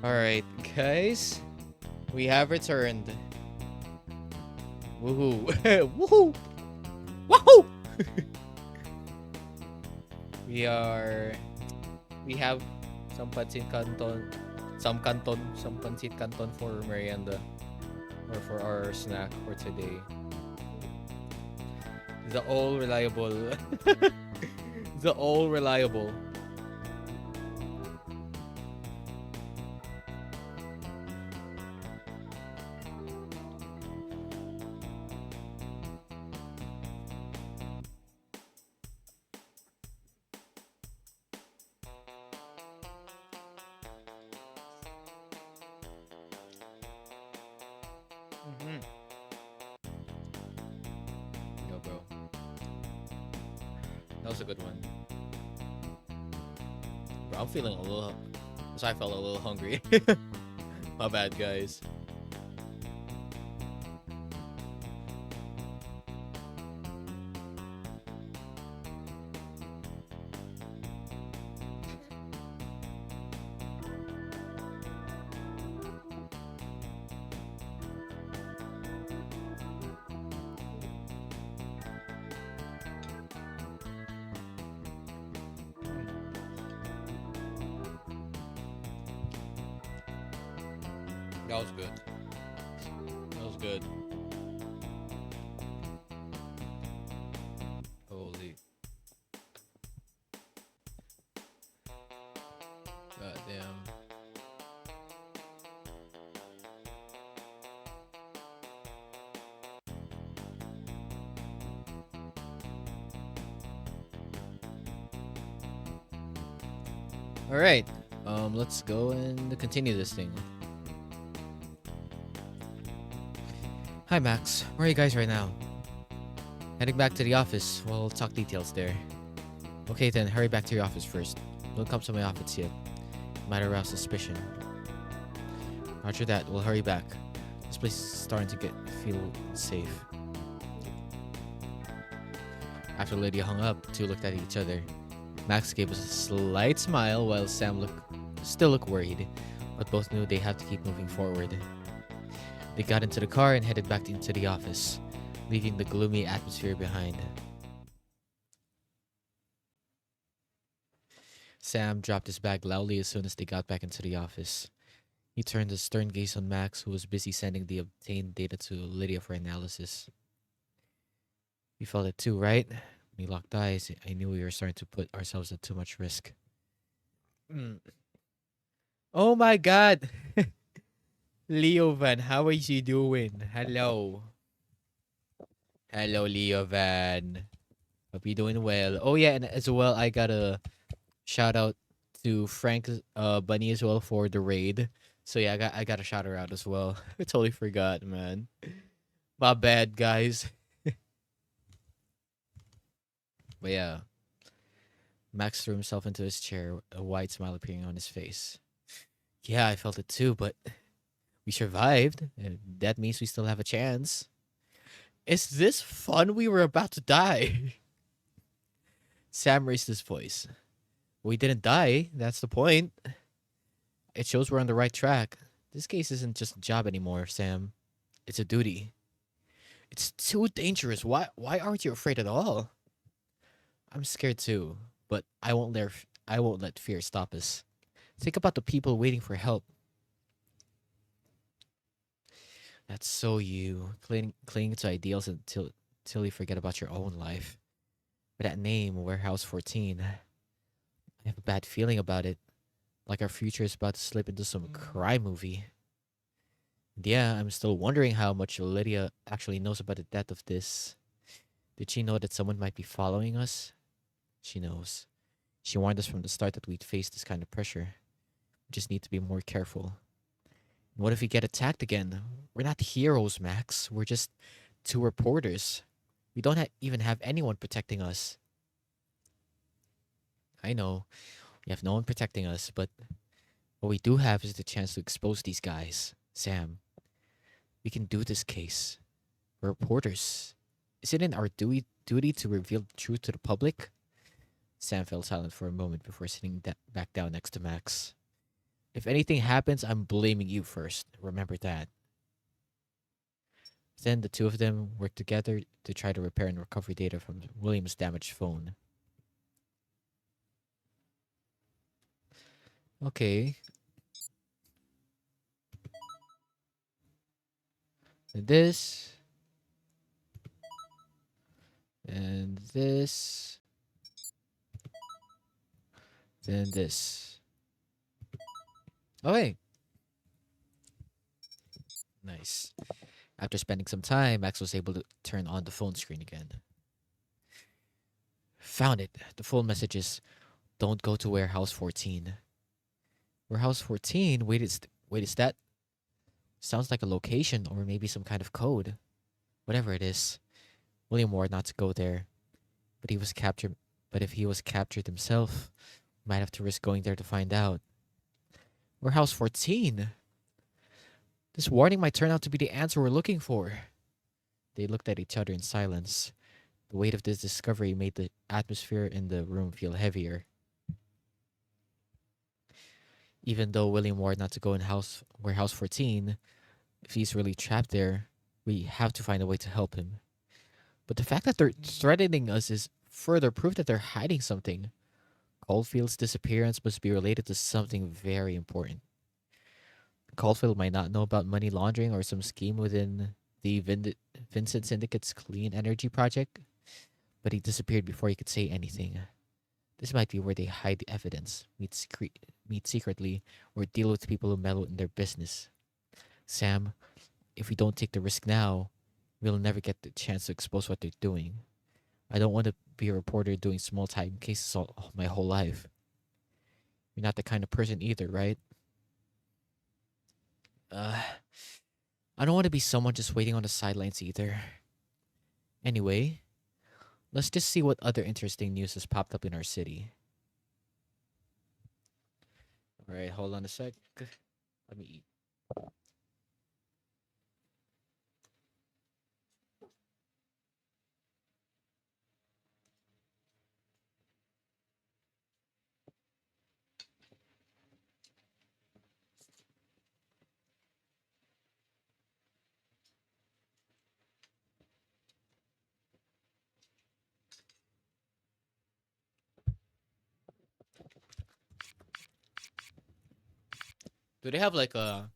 A: All right, guys, we have returned. Woohoo! Woohoo! Woohoo! We are. We have some pancit canton, some pancit canton for merienda or for our snack for today. The all reliable. The all reliable. Mm-hmm. Yo, bro. That was a good one. Bro, I'm feeling a little. So I felt a little hungry. My bad, guys. That was good. That was good. Holy. God damn. All right. Let's go and continue this thing. Hi, Max. Where are you guys right now? Heading back to the office. We'll talk details there. Okay, then hurry back to your office first. Don't come to my office yet. Might arouse suspicion. Roger that. We'll hurry back. This place is starting to feel safe. After Lydia hung up, the two looked at each other. Max gave us a slight smile while Sam still looked worried, but both knew they had to keep moving forward. They got into the car and headed back into the office, leaving the gloomy atmosphere behind. Sam dropped his bag loudly as soon as they got back into the office. He turned a stern gaze on Max, who was busy sending the obtained data to Lydia for analysis. You felt it too, right? When we locked eyes, I knew we were starting to put ourselves at too much risk. Oh my god! Leo Van, how is you doing? Hello. Hello, Leo Van. Hope you're doing well. Oh yeah, and as well, I gotta shout out to Frank Bunny as well for the raid. So yeah, I gotta shout her out as well. I totally forgot, man. My bad, guys. But yeah, Max threw himself into his chair, a wide smile appearing on his face. Yeah, I felt it too, but we survived. And that means we still have a chance. Is this fun? We were about to die. Sam raised his voice. We didn't die. That's the point. It shows we're on the right track. This case isn't just a job anymore, Sam. It's a duty. It's too dangerous. Why aren't you afraid at all? I'm scared too, but I won't let fear stop us. Think about the people waiting for help. That's so you, clinging to ideals until you forget about your own life. But that name, Warehouse 14, I have a bad feeling about it. Like our future is about to slip into some crime movie. And yeah, I'm still wondering how much Lydia actually knows about the death of this. Did she know that someone might be following us? She knows. She warned us from the start that we'd face this kind of pressure. We just need to be more careful. And what if we get attacked again? We're not heroes, Max. We're just two reporters. We don't even have anyone protecting us. I know. We have no one protecting us, but what we do have is the chance to expose these guys. Sam, we can do this case. We're reporters. Isn't it our duty to reveal the truth to the public? Sam fell silent for a moment before sitting back down next to Max. If anything happens, I'm blaming you first. Remember that. Then the two of them worked together to try to repair and recover data from William's damaged phone. Okay. And this. And this. Then this. Okay. Nice. After spending some time, Max was able to turn on the phone screen again. Found it. The full message is, don't go to warehouse 14. Warehouse 14? Wait, is that? Sounds like a location or maybe some kind of code. Whatever it is. William warned not to go there. But he was captured. But if he was captured himself, we might have to risk going there to find out. Warehouse 14? This warning might turn out to be the answer we're looking for. They looked at each other in silence. The weight of this discovery made the atmosphere in the room feel heavier. Even though William warned not to go in warehouse 14, if he's really trapped there, we have to find a way to help him. But the fact that they're threatening us is further proof that they're hiding something. Caulfield's disappearance must be related to something very important. Caulfield might not know about money laundering or some scheme within the Vincent Syndicate's clean energy project, but he disappeared before he could say anything. This might be where they hide the evidence, meet secretly, or deal with people who meddle in their business. Sam, if we don't take the risk now, we'll never get the chance to expose what they're doing. I don't want to be a reporter doing small-time cases all my whole life. You're not the kind of person either, right? I don't want to be someone just waiting on the sidelines either. Anyway, let's just see what other interesting news has popped up in our city. Alright, hold on a sec. Let me eat. Do they have like a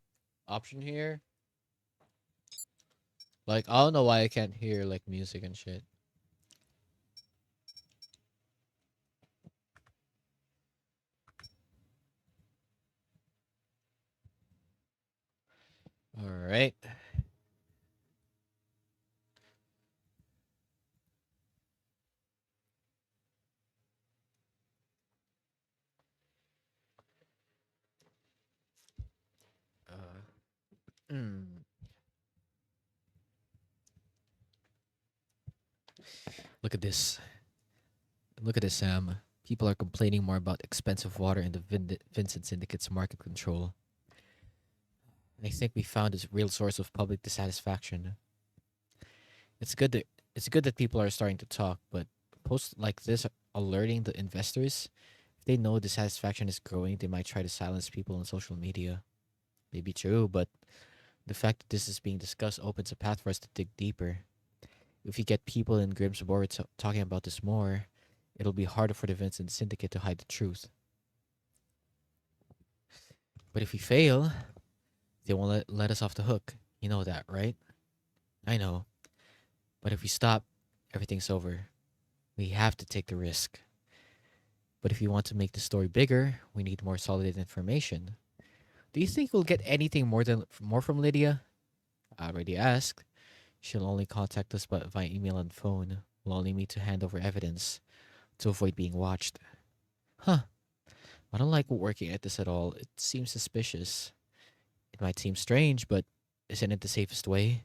A: option here? Like, I don't know why I can't hear like music and shit. Alright. Mm. Look at this. Look at this, Sam. People are complaining more about expensive water and the Vincent Syndicate's market control. I think we found a real source of public dissatisfaction. It's good that people are starting to talk, but posts like this alerting the investors, if they know dissatisfaction is growing, they might try to silence people on social media. Maybe true, but the fact that this is being discussed opens a path for us to dig deeper. If we get people in Grimm's board talking about this more, it'll be harder for the Vincent Syndicate to hide the truth. But if we fail, they won't let us off the hook. You know that, right? I know. But if we stop, everything's over. We have to take the risk. But if you want to make the story bigger, we need more solid information. Do you think we'll get anything more from Lydia? I already asked. She'll only contact us via email and phone. We'll only need to hand over evidence to avoid being watched. Huh. I don't like working at this at all. It seems suspicious. It might seem strange, but isn't it the safest way?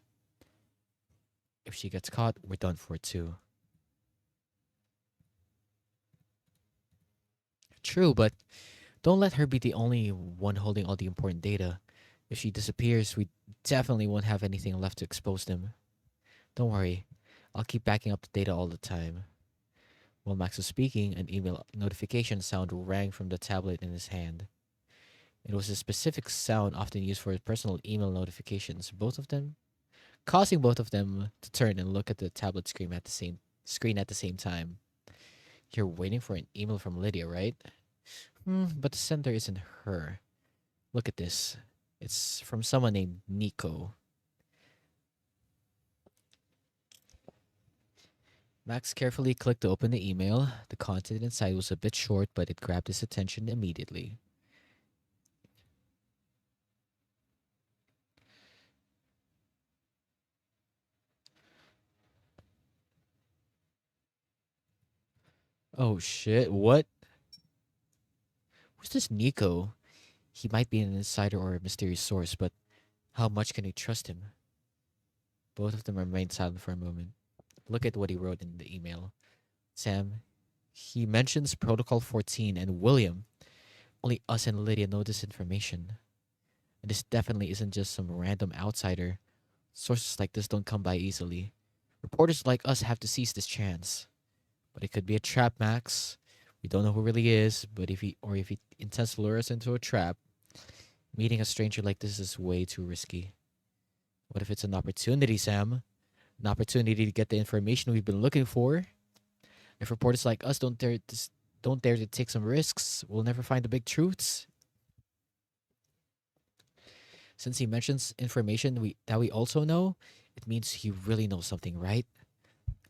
A: If she gets caught, we're done for too. True, but don't let her be the only one holding all the important data. If she disappears, we definitely won't have anything left to expose them. Don't worry, I'll keep backing up the data all the time. While Max was speaking, an email notification sound rang from the tablet in his hand. It was a specific sound often used for personal email notifications, causing both of them to turn and look at the tablet screen at the same time. You're waiting for an email from Lydia, right? But the sender isn't her. Look at this. It's from someone named Nico. Max carefully clicked to open the email. The content inside was a bit short, but it grabbed his attention immediately. Oh shit, what? Who's this Nico? He might be an insider or a mysterious source, but how much can we trust him? Both of them remained silent for a moment. Look at what he wrote in the email. Sam, he mentions Protocol 14 and William. Only us and Lydia know this information. And this definitely isn't just some random outsider. Sources like this don't come by easily. Reporters like us have to seize this chance. But it could be a trap, Max. We don't know who really is, but if he intends to lure us into a trap, meeting a stranger like this is way too risky. What if it's an opportunity, Sam? An opportunity to get the information we've been looking for? If reporters like us don't dare to take some risks, we'll never find the big truths. Since he mentions information that we also know, it means he really knows something, right?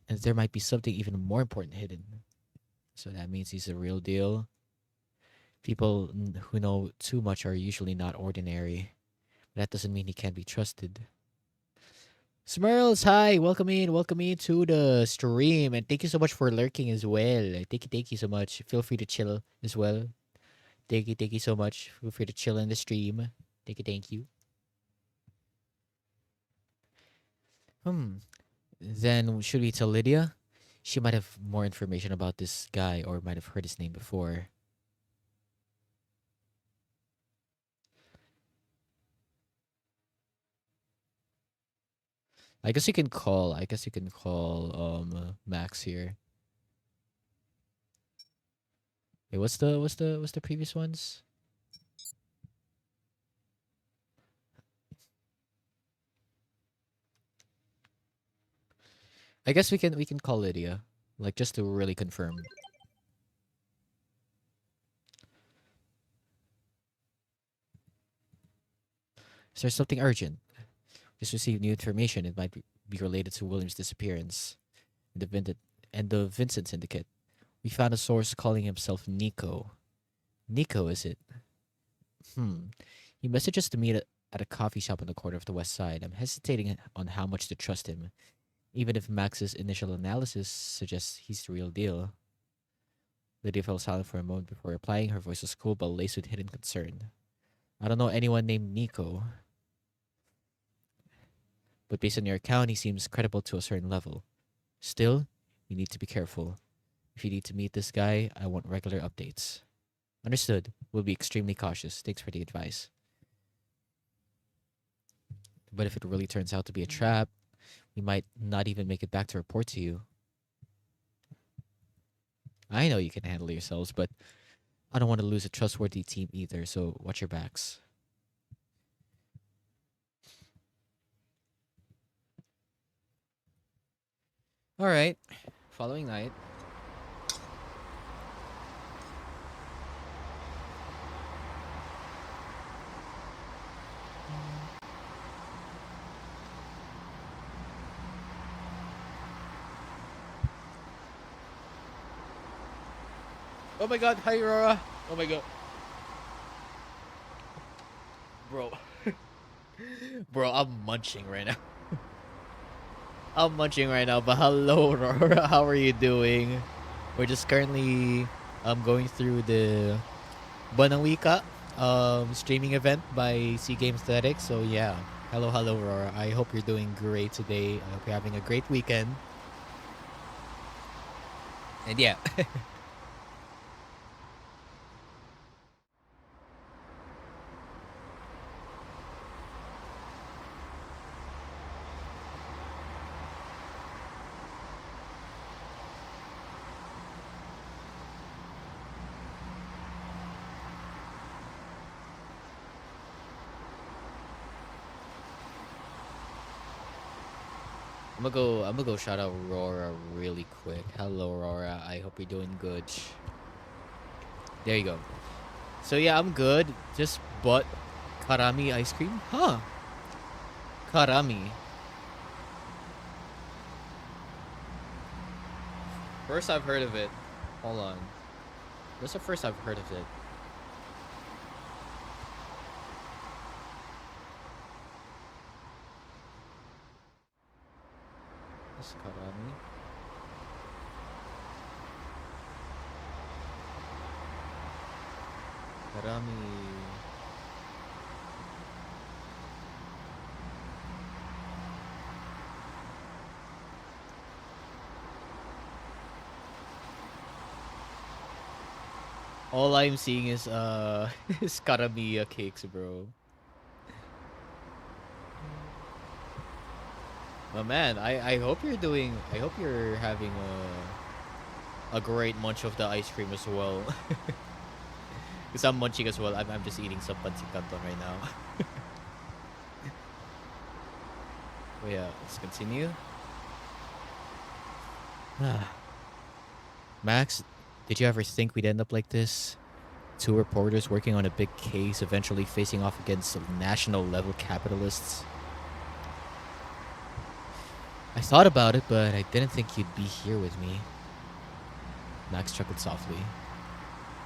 A: And there might be something even more important hidden. So that means he's a real deal. People who know too much are usually not ordinary. But that doesn't mean he can't be trusted. Smurls, hi! Welcome in to the stream. And thank you so much for lurking as well. Thank you so much. Feel free to chill as well. Thank you so much. Feel free to chill in the stream. Thank you. Then should we tell Lydia? She might have more information about this guy or might have heard his name before. I guess you can call Max here. Wait, what's the previous ones? I guess we can call Lydia, like just to really confirm. Is there something urgent? Just received new information. It might be related to William's disappearance and the Vincent Syndicate. We found a source calling himself Nico. Nico, is it? He messaged us to meet at a coffee shop on the corner of the west side. I'm hesitating on how much to trust him. Even if Max's initial analysis suggests he's the real deal. Lydia fell silent for a moment before replying. Her voice was cool but laced with hidden concern. I don't know anyone named Nico. But based on your account, he seems credible to a certain level. Still, you need to be careful. If you need to meet this guy, I want regular updates. Understood. We'll be extremely cautious. Thanks for the advice. But if it really turns out to be a trap, we might not even make it back to report to you. I know you can handle yourselves, but I don't want to lose a trustworthy team either, so watch your backs. Alright. Following night. Oh my god, hi Aurora. Oh my god. Bro. Bro, I'm munching right now. I'm munching right now, but hello Aurora, how are you doing? We're just currently going through the BUWAN NG WIKA streaming event by C Games Aesthetics. So yeah. Hello Aurora. I hope you're doing great today. I hope you're having a great weekend. And yeah. I'm gonna go shout out Aurora really quick. Hello, Aurora. I hope you're doing good. There you go. So yeah, I'm good. Just bought Karami ice cream. Huh? Karami. First I've heard of it. Hold on. That's the first I've heard of it. What's Karami? Karami. All I'm seeing is is Karamiya cakes, bro. But man, I hope you're doing. I hope you're having a great munch of the ice cream as well. Because I'm munching as well. I'm just eating some pancit canton right now. But yeah, let's continue. Max, did you ever think we'd end up like this? Two reporters working on a big case, eventually facing off against national level capitalists. I thought about it, but I didn't think you'd be here with me. Max chuckled softly.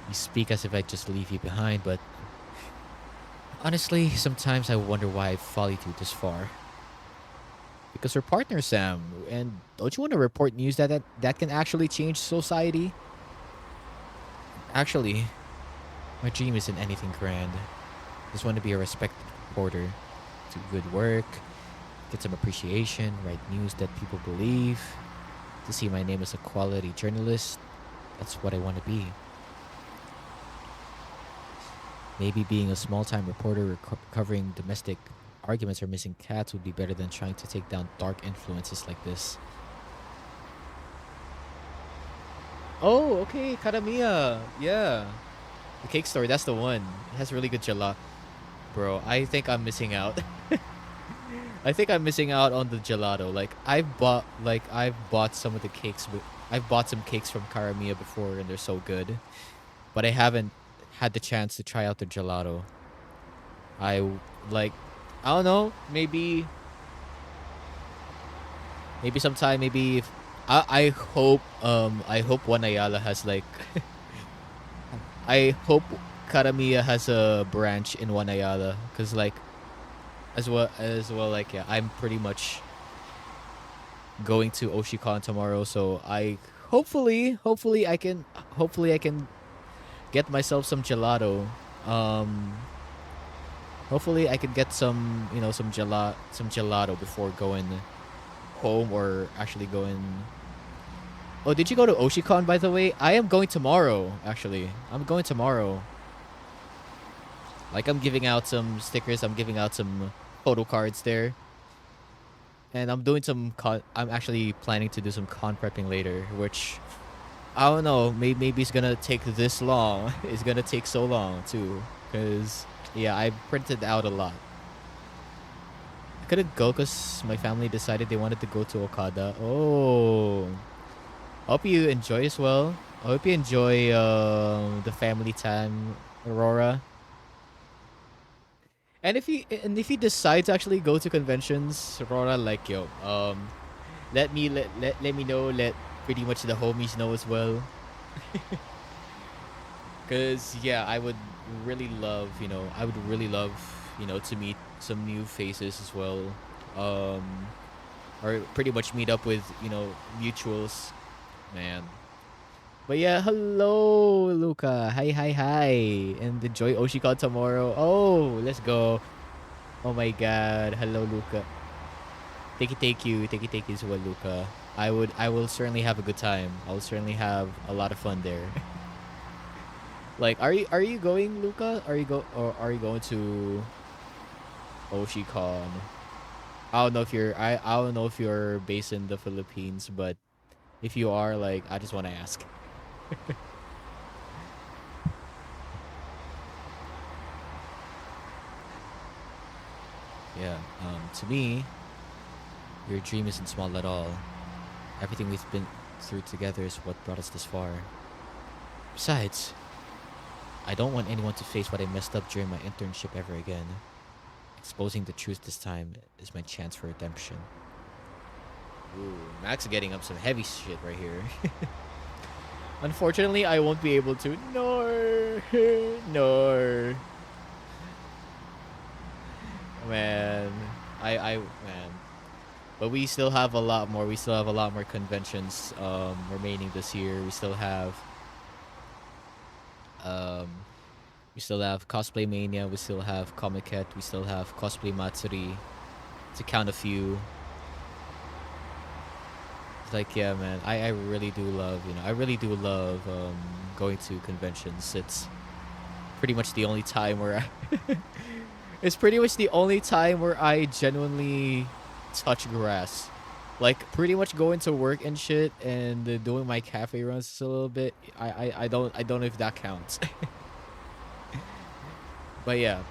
A: You speak as if I'd just leave you behind, but honestly, sometimes I wonder why I followed you this far. Because we're partners, Sam. And don't you want to report news that can actually change society? Actually, my dream isn't anything grand. Just want to be a respected reporter. Do good work, get some appreciation, write news that people believe. To see my name as a quality journalist, that's what I want to be. Maybe being a small-time reporter covering domestic arguments or missing cats would be better than trying to take down dark influences like this. Oh, okay, Karamiya. Yeah. The cake store, that's the one. It has really good gelato. Bro, I think I'm missing out. I think I'm missing out on the gelato. I've bought some of the cakes I've bought some cakes from Karamiya before and they're so good. But I haven't had the chance to try out the gelato. I like I don't know, maybe sometime, maybe if I hope One Ayala has like I hope Karamiya has a branch in One Ayala, cuz like as well like yeah, I'm pretty much going to Oshicon tomorrow, so I hopefully I can get myself some gelato. Um Hopefully I can get some, some gelato before going home or actually going. Oh, did you go to Oshicon by the way? I am going tomorrow, actually. I'm going tomorrow. Like I'm giving out some stickers, I'm giving out some photo cards there. And I'm actually planning to do some con prepping later, which I don't know, maybe it's gonna take this long. It's gonna take so long too, cause yeah, I printed out a lot. I couldn't go because my family decided they wanted to go to Okada. Oh, hope you enjoy as well. I hope you enjoy the family time, Aurora. And if you decide to actually go to conventions, Aurora, like yo, let me know. Let pretty much the homies know as well. Cause yeah, I would really love, to meet some new faces as well. Um, or pretty much meet up with, mutuals, man. But yeah, hello, Luca. Hi, hi, hi, and enjoy Oshicon tomorrow. Oh, let's go. Oh my God, hello, Luca. Thank you as well, Luca. I will certainly have a good time. I'll certainly have a lot of fun there. Like, are you going, Luca? Are you going to Oshicon? I don't know if you're based in the Philippines, but if you are, like, I just want to ask. Yeah. To me, Your dream isn't small at all. Everything we've been through together is what brought us this far. Besides, I don't want anyone to face what I messed up during my internship ever again. Exposing the truth this time is my chance for redemption. Ooh, Max getting up some heavy shit right here. Unfortunately, I won't be able to. No, no. Man, man. But we still have a lot more. We still have a lot more conventions remaining this year. Um we still have Cosplay Mania, we still have Comiket, we still have Cosplay Matsuri, to count a few. It's like, yeah, man, I really do love, going to conventions. It's pretty much the only time where it's pretty much the only time where I genuinely touch grass. Like, pretty much going to work and shit and doing my cafe runs a little bit. I don't know if that counts. But yeah.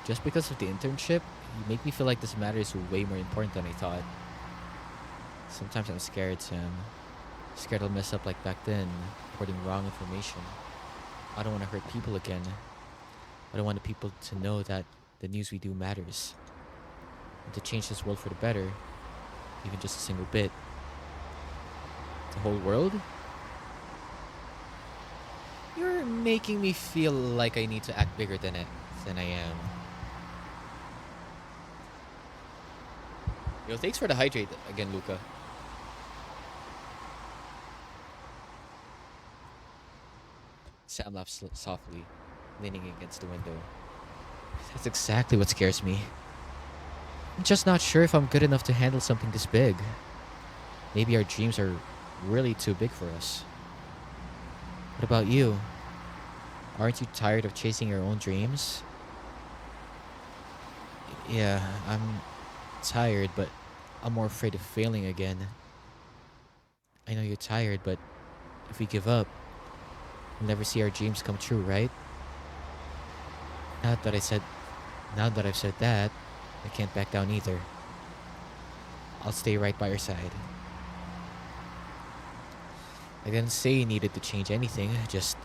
A: Just because of the internship, you make me feel like this matter is way more important than I thought. Sometimes I'm scared, Sam. Scared I'll mess up like back then, reporting wrong information. I don't want to hurt people again. I don't want the people to know that the news we do matters. And to change this world for the better, even just a single bit. The whole world? You're making me feel like I need to act bigger than I am. Yo, thanks for the hydrate again, Luca. Sam laughs softly, leaning against the window. That's exactly what scares me. I'm just not sure if I'm good enough to handle something this big. Maybe our dreams are really too big for us. What about you? Aren't you tired of chasing your own dreams? Yeah, I'm tired, but I'm more afraid of failing again. I know you're tired, but if we give up, we'll never see our dreams come true, right? Now that I've said that, I can't back down either. I'll stay right by your side. I didn't say you needed to change anything, just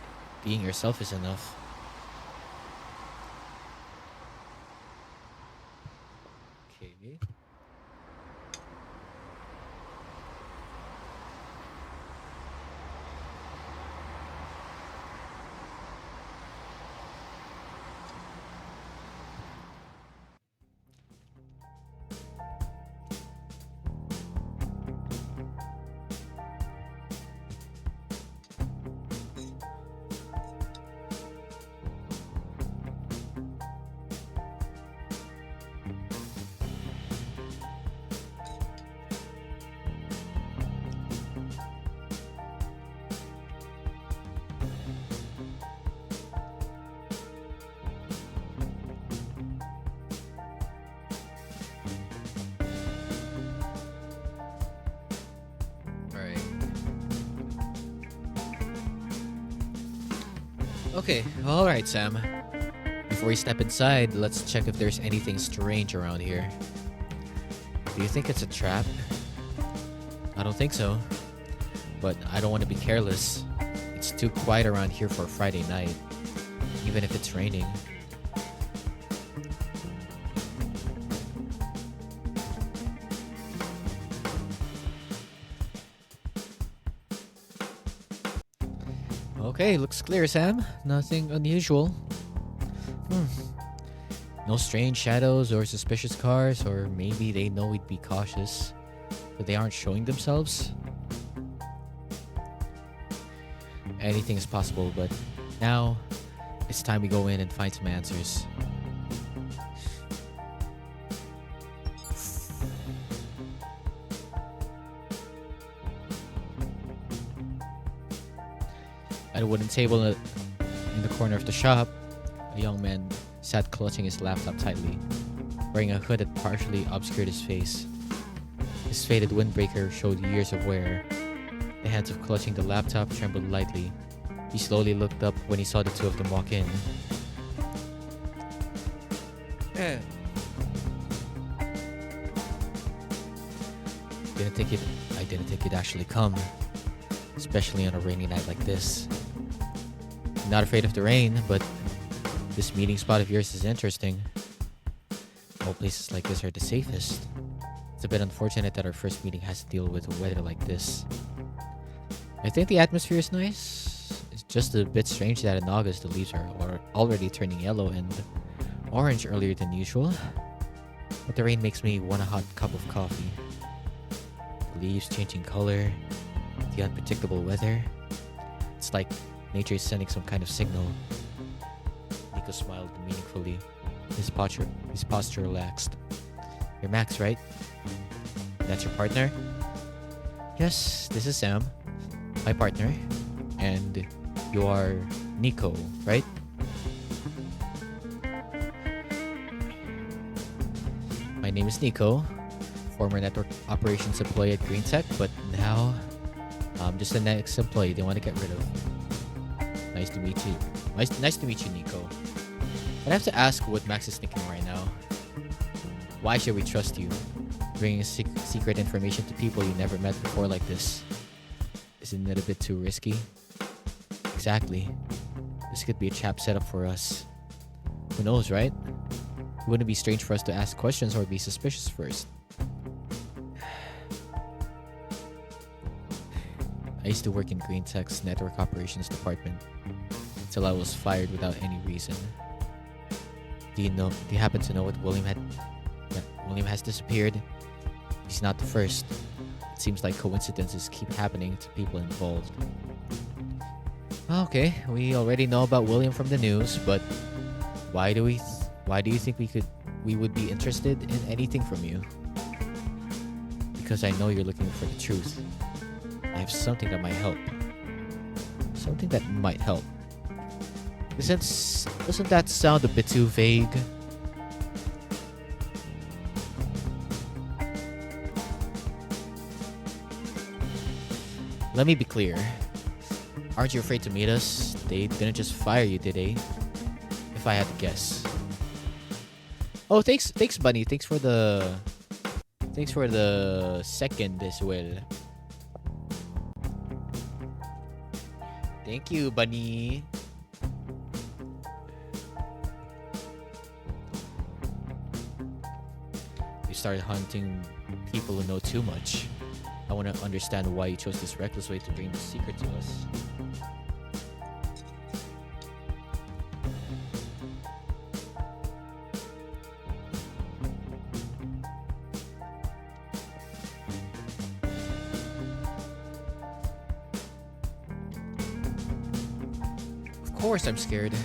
A: being yourself is enough. Okay. Okay, alright, Sam. Before we step inside, let's check if there's anything strange around here. Do you think it's a trap? I don't think so. But I don't want to be careless. It's too quiet around here for a Friday night, even if it's raining. Okay, looks clear, Sam. Nothing unusual. No strange shadows or suspicious cars, or maybe they know we'd be cautious, but they aren't showing themselves. Anything is possible, but now it's time we go in and find some answers. At a wooden table in the corner of the shop, a young man sat clutching his laptop tightly, wearing a hood that partially obscured his face. His faded windbreaker showed years of wear. The hands of clutching the laptop trembled lightly. He slowly looked up when he saw the two of them walk in.
D: Didn't think it. I didn't think it'd actually come, especially on a rainy night like this. Not afraid of the rain, but this meeting spot of yours is interesting. All places like this are the safest. It's a bit unfortunate that our first meeting has to deal with weather like this. I think the atmosphere is nice. It's just a bit strange that in August the leaves are already turning yellow and orange earlier than usual. But the rain makes me want a hot cup of coffee. The leaves changing color, the unpredictable weather. It's like nature is sending some kind of signal. Nico smiled meaningfully. His posture relaxed. You're Max, right? That's your partner? Yes, this is Sam, my partner. And you are Nico, right? My name is Nico, former network operations employee at Green Tech, but now I'm just the next employee they want to get rid of. Nice to meet you. Nice to meet you, Nico. I have to ask what Max is thinking right now. Why should we trust you? Bringing secret information to people you never met before like this. Isn't it a bit too risky? Exactly. This could be a trap setup for us. Who knows, right? It wouldn't be strange for us to ask questions or be suspicious first. I used to work in Green Tech's network operations department until I was fired without any reason. Do you happen to know what William has disappeared? He's not the first. It seems like coincidences keep happening to people involved. Okay, we already know about William from the news, but why do you think we would be interested in anything from you? Because I know you're looking for the truth. I have something that might help. Something that might help. Doesn't that sound a bit too vague? Let me be clear. Aren't you afraid to meet us? They didn't just fire you, did they? If I had to guess. Oh, thanks, Bunny. Thanks for the second as well. Thank you, Bunny. You started hunting people who know too much. I want to understand why you chose this reckless way to bring the secret to us. Of course I'm scared.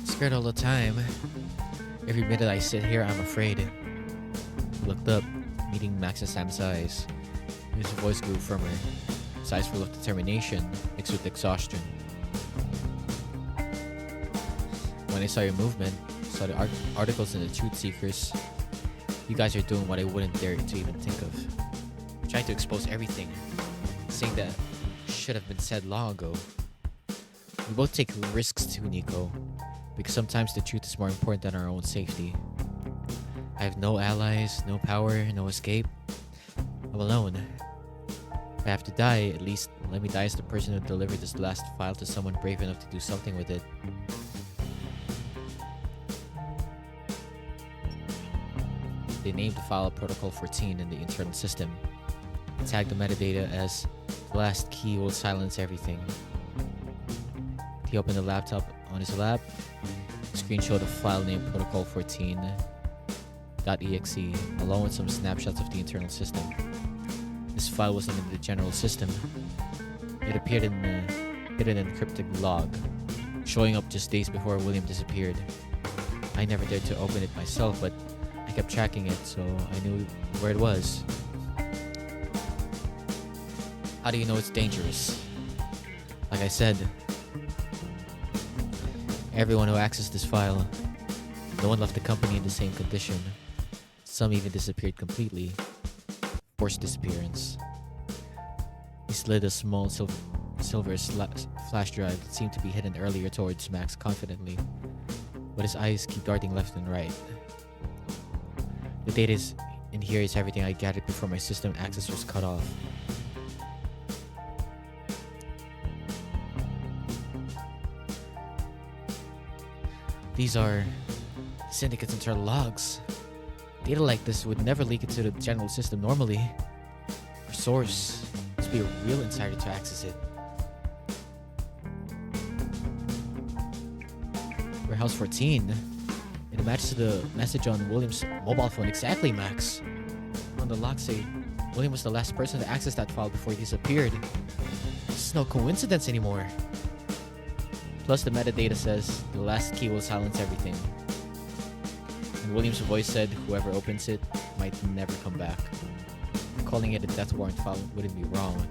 D: Scared all the time. Every minute I sit here, I'm afraid. Looked up, meeting Max and Sam's eyes. His voice grew firmer, his eyes full of determination, mixed with exhaustion. When I saw your movement, saw the articles in the Truth Seekers, you guys are doing what I wouldn't dare to even think of. Trying to expose everything, saying that should have been said long ago. We both take risks too, Nico, because sometimes the truth is more important than our own safety. I have no allies, no power, no escape. I'm alone. If I have to die, at least let me die as the person who delivered this last file to someone brave enough to do something with it. They named the file Protocol 14 in the internal system. They tagged the metadata as the last key will silence everything. He opened the laptop on his lap. The screen showed a file named Protocol 14.exe along with some snapshots of the internal system. This file wasn't in the general system. It appeared in an encrypted log, showing up just days before William disappeared. I never dared to open it myself, but I kept tracking it, so I knew where it was. How do you know it's dangerous? Like I said, everyone who accessed this file, no one left the company in the same condition. Some even disappeared completely. Forced disappearance. He slid a small silver flash drive that seemed to be hidden earlier towards Max confidently, but his eyes keep darting left and right. The data is in here is everything I gathered before my system access was cut off. These are Syndicate's internal logs. Data like this would never leak into the general system normally. Our source must be a real insider to access it. Warehouse 14. It matches to the message on William's mobile phone exactly, Max. On the log say, William was the last person to access that file before he disappeared. This is no coincidence anymore. Plus the metadata says the last key will silence everything. And William's voice said whoever opens it might never come back. Calling it a death warrant file wouldn't be wrong.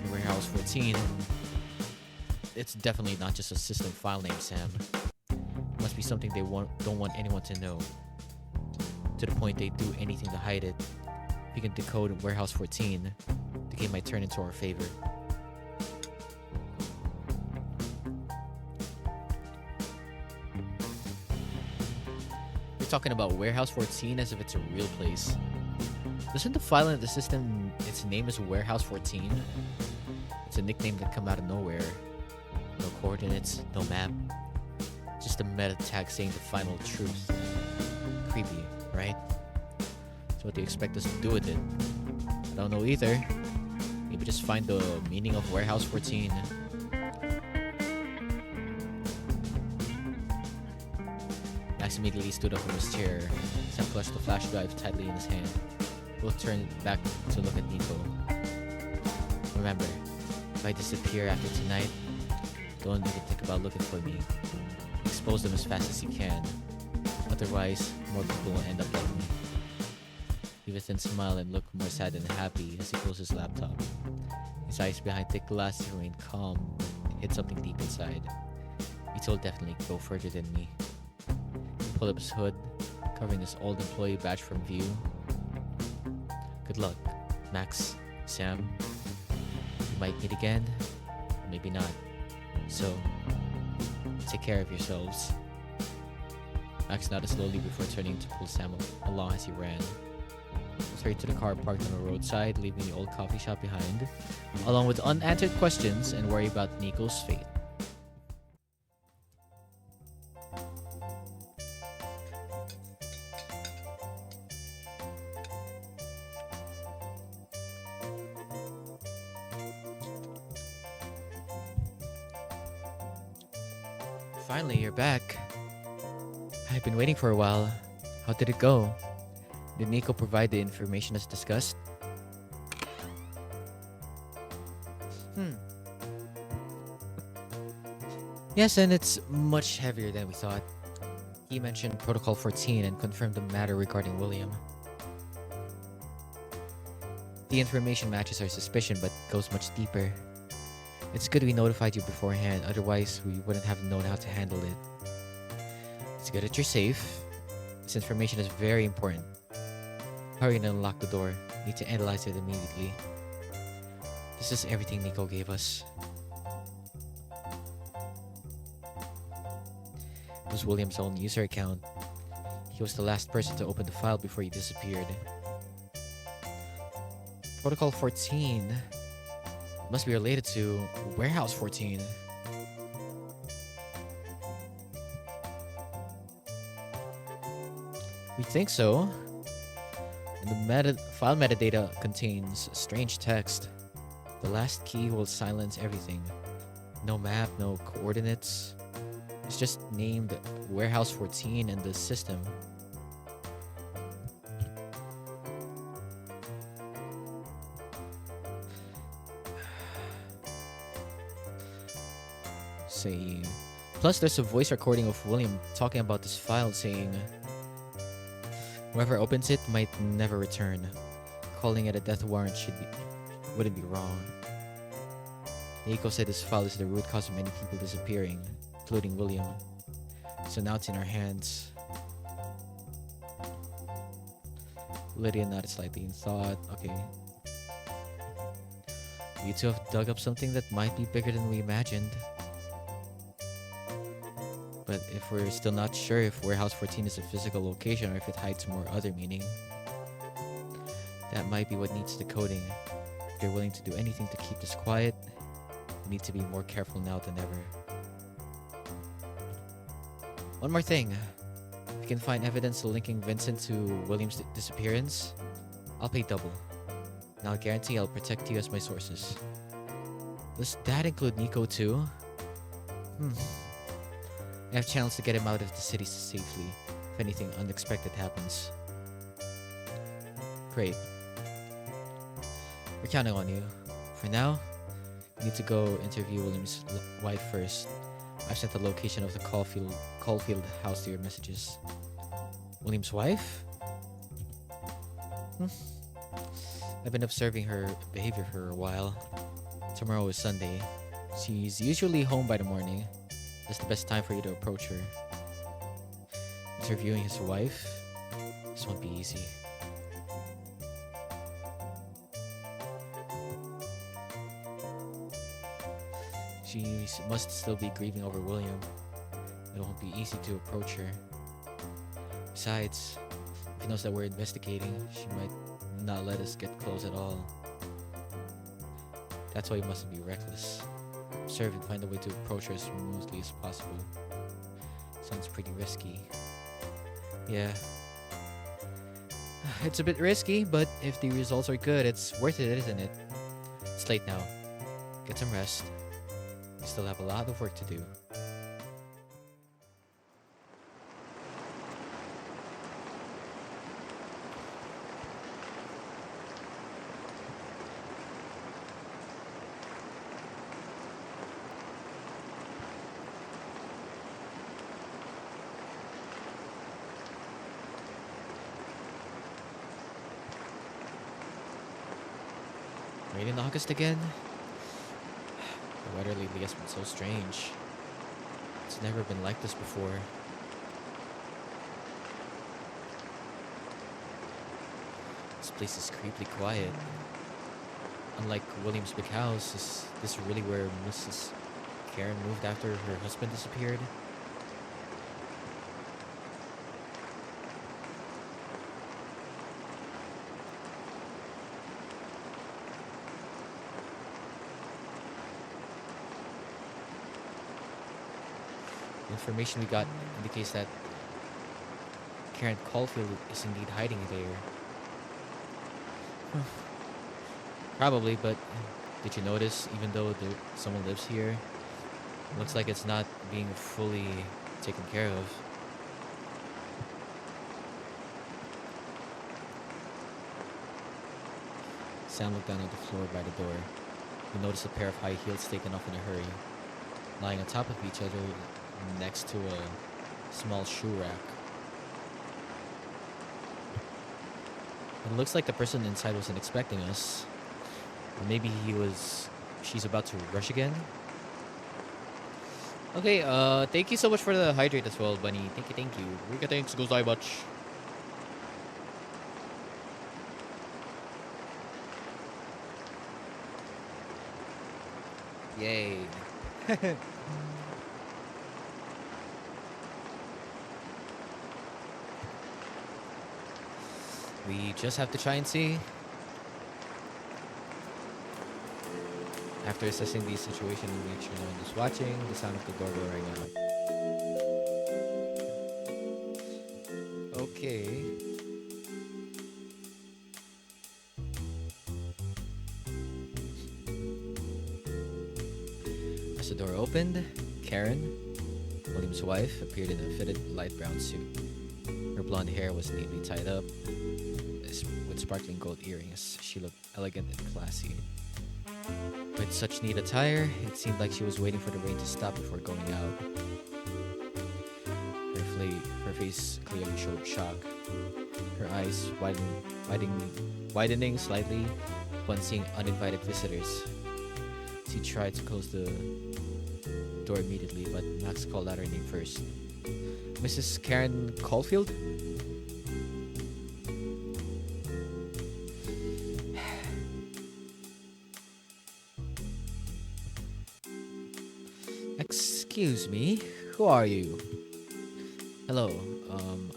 D: In Warehouse 14, it's definitely not just a system file name, Sam. It must be something they don't want anyone to know. To the point they do anything to hide it. If we can decode Warehouse 14, the game might turn into our favor. You're talking about Warehouse 14 as if it's a real place. Doesn't the file in the system, its name is Warehouse 14? It's a nickname that come out of nowhere. No coordinates, no map. Just a meta tag saying the final truth. Creepy, right? So what do you expect us to do with it? I don't know either. Maybe just find the meaning of Warehouse 14. Max immediately stood up from his chair. Sam clutched the flash drive tightly in his hand. Both turned back to look at Nico. Remember, if I disappear after tonight, don't even think about looking for me. Expose them as fast as you can. Otherwise, more people will end up like me. He then smiled and looked more sad than happy as he closed his laptop. His eyes behind thick glasses remained calm and hid something deep inside. It'll definitely go further than me. He pulled up his hood, covering his old employee badge from view. Good luck, Max, Sam. We might meet again, or maybe not. So, take care of yourselves. Max nodded slowly before turning to pull Sam along as he ran. Hurried to the car parked on the roadside, leaving the old coffee shop behind, along with unanswered questions and worry about Nico's fate. Finally, you're back. I've been waiting for a while. How did it go? Did Nico provide the information as discussed? Yes, and it's much heavier than we thought. He mentioned Protocol 14 and confirmed the matter regarding William. The information matches our suspicion but goes much deeper. It's good we notified you beforehand, otherwise we wouldn't have known how to handle it. It's good that you're safe. This information is very important. Hurry and unlock the door. Need to analyze it immediately. This is everything Nico gave us. It was William's own user account. He was the last person to open the file before he disappeared. Protocol 14 must be related to Warehouse 14. We think so. And the file metadata contains strange text. The last key will silence everything. No map, no coordinates. It's just named Warehouse 14 in the system. Plus, there's a voice recording of William talking about this file saying, whoever opens it might never return. Calling it a death warrant wouldn't be wrong. Nico said this file is the root cause of many people disappearing, including William. So now it's in our hands. Lydia nodded slightly in thought. Okay. You two have dug up something that might be bigger than we imagined. But if we're still not sure if Warehouse 14 is a physical location or if it hides more other meaning, that might be what needs decoding. If you're willing to do anything to keep this quiet, we need to be more careful now than ever. One more thing. If you can find evidence linking Vincent to William's disappearance, I'll pay double. And I'll guarantee I'll protect you as my sources. Does that include Nico too? I have channels to get him out of the city safely if anything unexpected happens. Great. We're counting on you. For now, you need to go interview William's wife first. I've sent the location of the Caulfield house to your messages. William's wife? I've been observing her behavior for a while. Tomorrow is Sunday. She's usually home by the morning. That's the best time for you to approach her. Interviewing his wife? This won't be easy. She must still be grieving over William. It won't be easy to approach her. Besides, if he knows that we're investigating, she might not let us get close at all. That's why you mustn't be reckless. Observe and find a way to approach her as smoothly as possible. Sounds pretty risky. Yeah. It's a bit risky, but if the results are good, it's worth it, isn't it? It's late now. Get some rest. We still have a lot of work to do. Rain in August again? The weather lately has been so strange. It's never been like this before. This place is creepily quiet. Unlike William's big house, is this really where Mrs. Karen moved after her husband disappeared? The information we got indicates that Karen Caulfield is indeed hiding there. Probably, but did you notice, even though someone lives here, it looks like it's not being fully taken care of. Sam looked down at the floor by the door. He noticed a pair of high heels taken off in a hurry, lying on top of each other next to a small shoe rack. It looks like the person inside wasn't expecting us. Or maybe she's about to rush again. Okay, thank you so much for the hydrate as well, Bunny. Thank you. Rika, thanks, gozai much. Yay. We just have to try and see. After assessing the situation, we make sure no one is watching. The sound of the doorbell rang out. Okay. As the door opened, Karen, William's wife, appeared in a fitted light brown suit. Her blonde hair was neatly tied up with sparkling gold earrings. She looked elegant and classy. With such neat attire, it seemed like she was waiting for the rain to stop before going out. Her face clearly showed shock. Her eyes widening slightly when seeing uninvited visitors. She tried to close the door immediately, but Max called out her name first. Mrs. Karen Caulfield? Excuse me, Who are you? Hello,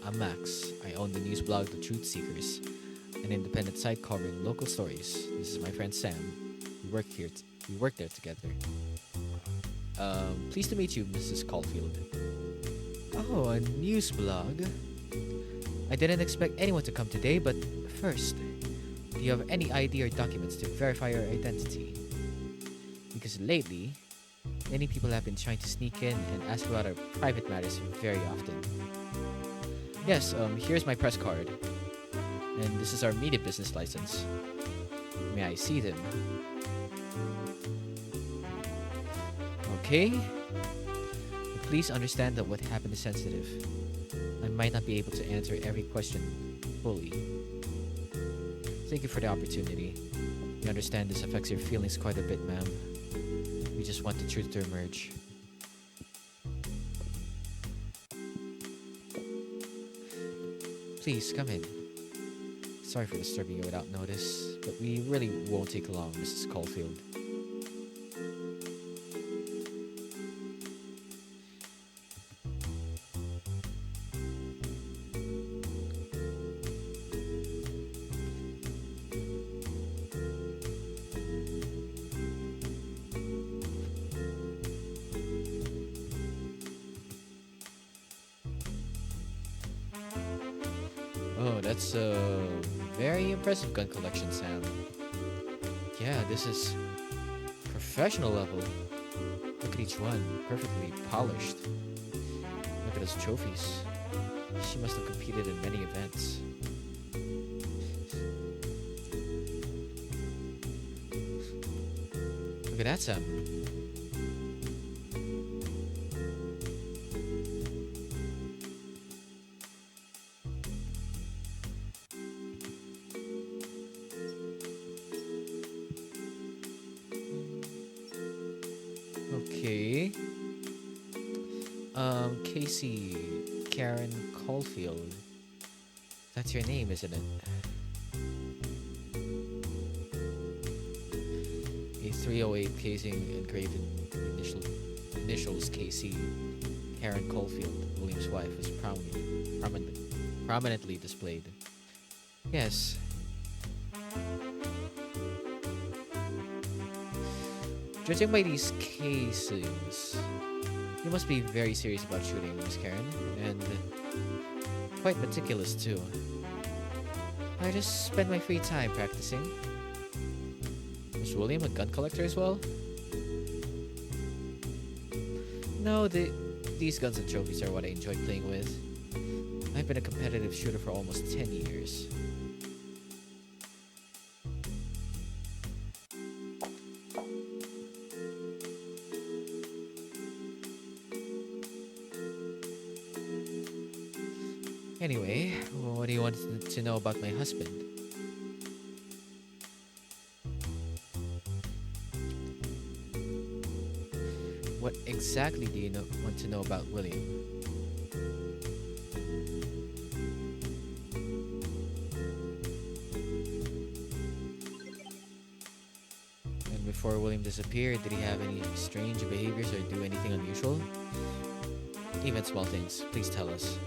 D: I'm Max. I own the news blog The Truth Seekers, an independent site covering local stories. This is my friend Sam. We work there together. Pleased to meet you, Mrs. Caulfield. Oh, a news blog. I didn't expect anyone to come today, but first, do you have any ID or documents to verify your identity? Because lately, many people have been trying to sneak in and ask about our private matters very often. Yes, here's my press card. And this is our media business license. May I see them? Okay. Please understand that what happened is sensitive. I might not be able to answer every question fully. Thank you for the opportunity. We understand this affects your feelings quite a bit, ma'am. We just want the truth to emerge. Please, come in. Sorry for disturbing you without notice, but we really won't take long, Mrs. Caulfield. Oh, that's a very impressive gun collection, Sam. Yeah, this is professional level. Look at each one, perfectly polished. Look at those trophies. She must have competed in many events. Look at that, Sam. Okay. Casey Karen Caulfield. That's your name, isn't it? A 308 casing engraved in initials KC. Karen Caulfield, William's wife, was prominently displayed. Yes. Judging by these casings, you must be very serious about shooting, Miss Karen, and quite meticulous too. I just spend my free time practicing. Is William a gun collector as well? No, these guns and trophies are what I enjoy playing with. I've been a competitive shooter for almost 10 years. Anyway, what do you want to know about my husband? What exactly do you want to know about William? And before William disappeared, did he have any strange behaviors or do anything unusual? Even small things, please tell us.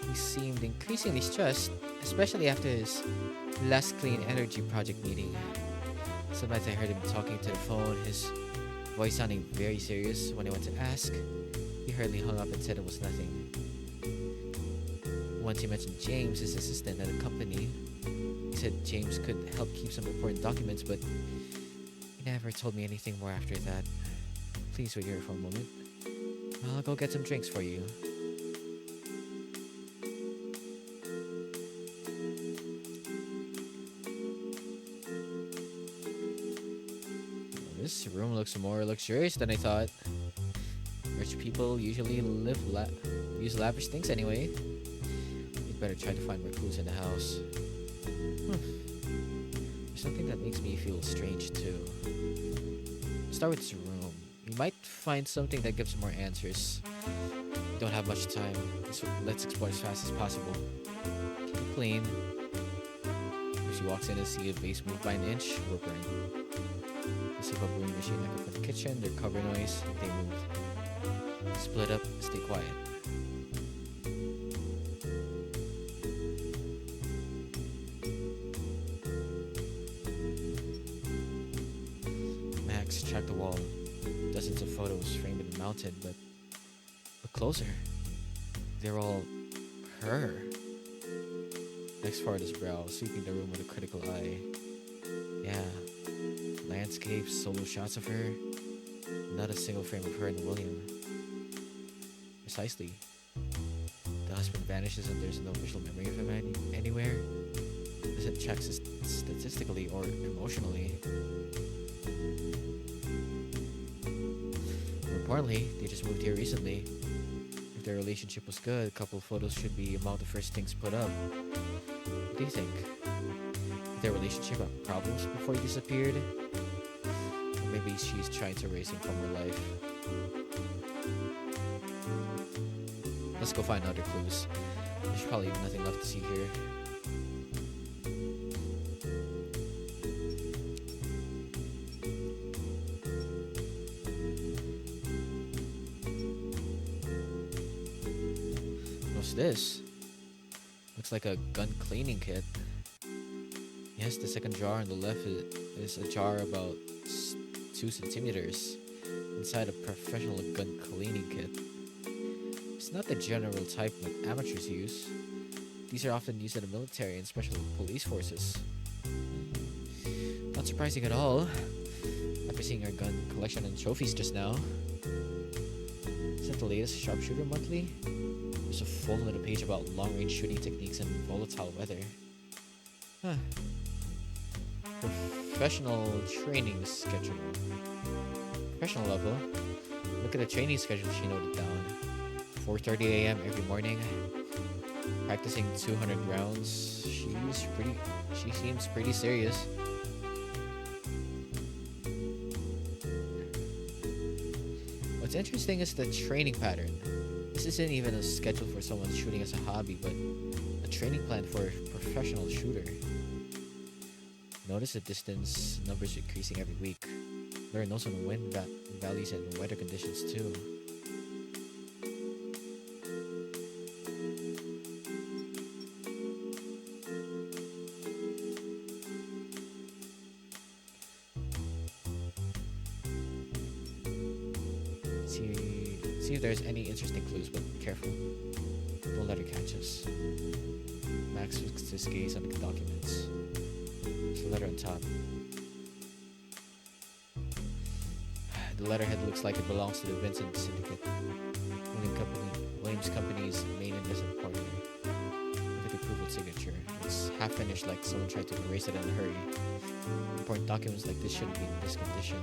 D: He seemed increasingly stressed, especially after his last clean energy project meeting. Sometimes I heard him talking to the phone, his voice sounding very serious. When I went to ask, he hurriedly hung up and said it was nothing. Once he mentioned James, his assistant at the company. He said James could help keep some important documents, but he never told me anything more after that. Please wait here for a moment. I'll go get some drinks for you. This room looks more luxurious than I thought. Rich people usually use lavish things anyway. We'd better try to find more clues in the house. There's something that makes me feel strange too. Let's start with this room. We might find something that gives more answers. We don't have much time, so let's explore as fast as possible. Keep it clean. If she walks in and sees a vase move by an inch, we're burned. The simple brewing machine echoed from the kitchen, their cover noise, they moved. Split up, stay quiet. Max tracked the wall. Dozens of photos framed and mounted, but look closer. They're all her. Max furrowed his brow, sweeping the room with a critical eye. Yeah, landscapes, solo shots of her. Not a single frame of her and William. Precisely. The husband vanishes and there's no visual memory of him anywhere. Doesn't check statistically or emotionally. More importantly, they just moved here recently. If their relationship was good, a couple photos should be among the first things put up. What do you think? Did their relationship have problems before he disappeared? Or maybe she's trying to erase him from her life. Let's go find other clues. There's probably nothing left to see here. What's this? Looks like a gun cleaning kit. Yes, the second jar on the left is a jar about 2 centimeters inside a professional gun cleaning kit. It's not the general type that amateurs use. These are often used in the military and special police forces. Not surprising at all, after seeing our gun collection and trophies just now. Isn't the latest Sharpshooter Monthly? There's a full little page about long-range shooting techniques and volatile weather. Huh. Professional training schedule. Professional level. Look at the training schedule she noted down. 4:30 a.m. every morning. Practicing 200 rounds. She seems pretty serious. What's interesting is the training pattern. This isn't even a schedule for someone shooting as a hobby, but a training plan for a professional shooter. Notice the distance numbers increasing every week. Learn notes on wind values and weather conditions too. See if there's any interesting clues, but be careful. Don't let her catch us. Max fixed his gaze on the documents. There's a letter on top. The letterhead looks like it belongs to the Vincent Syndicate. Williams Company's main investment partner. With the approval signature. It's half finished, like someone tried to erase it in a hurry. Important documents like this shouldn't be in this condition.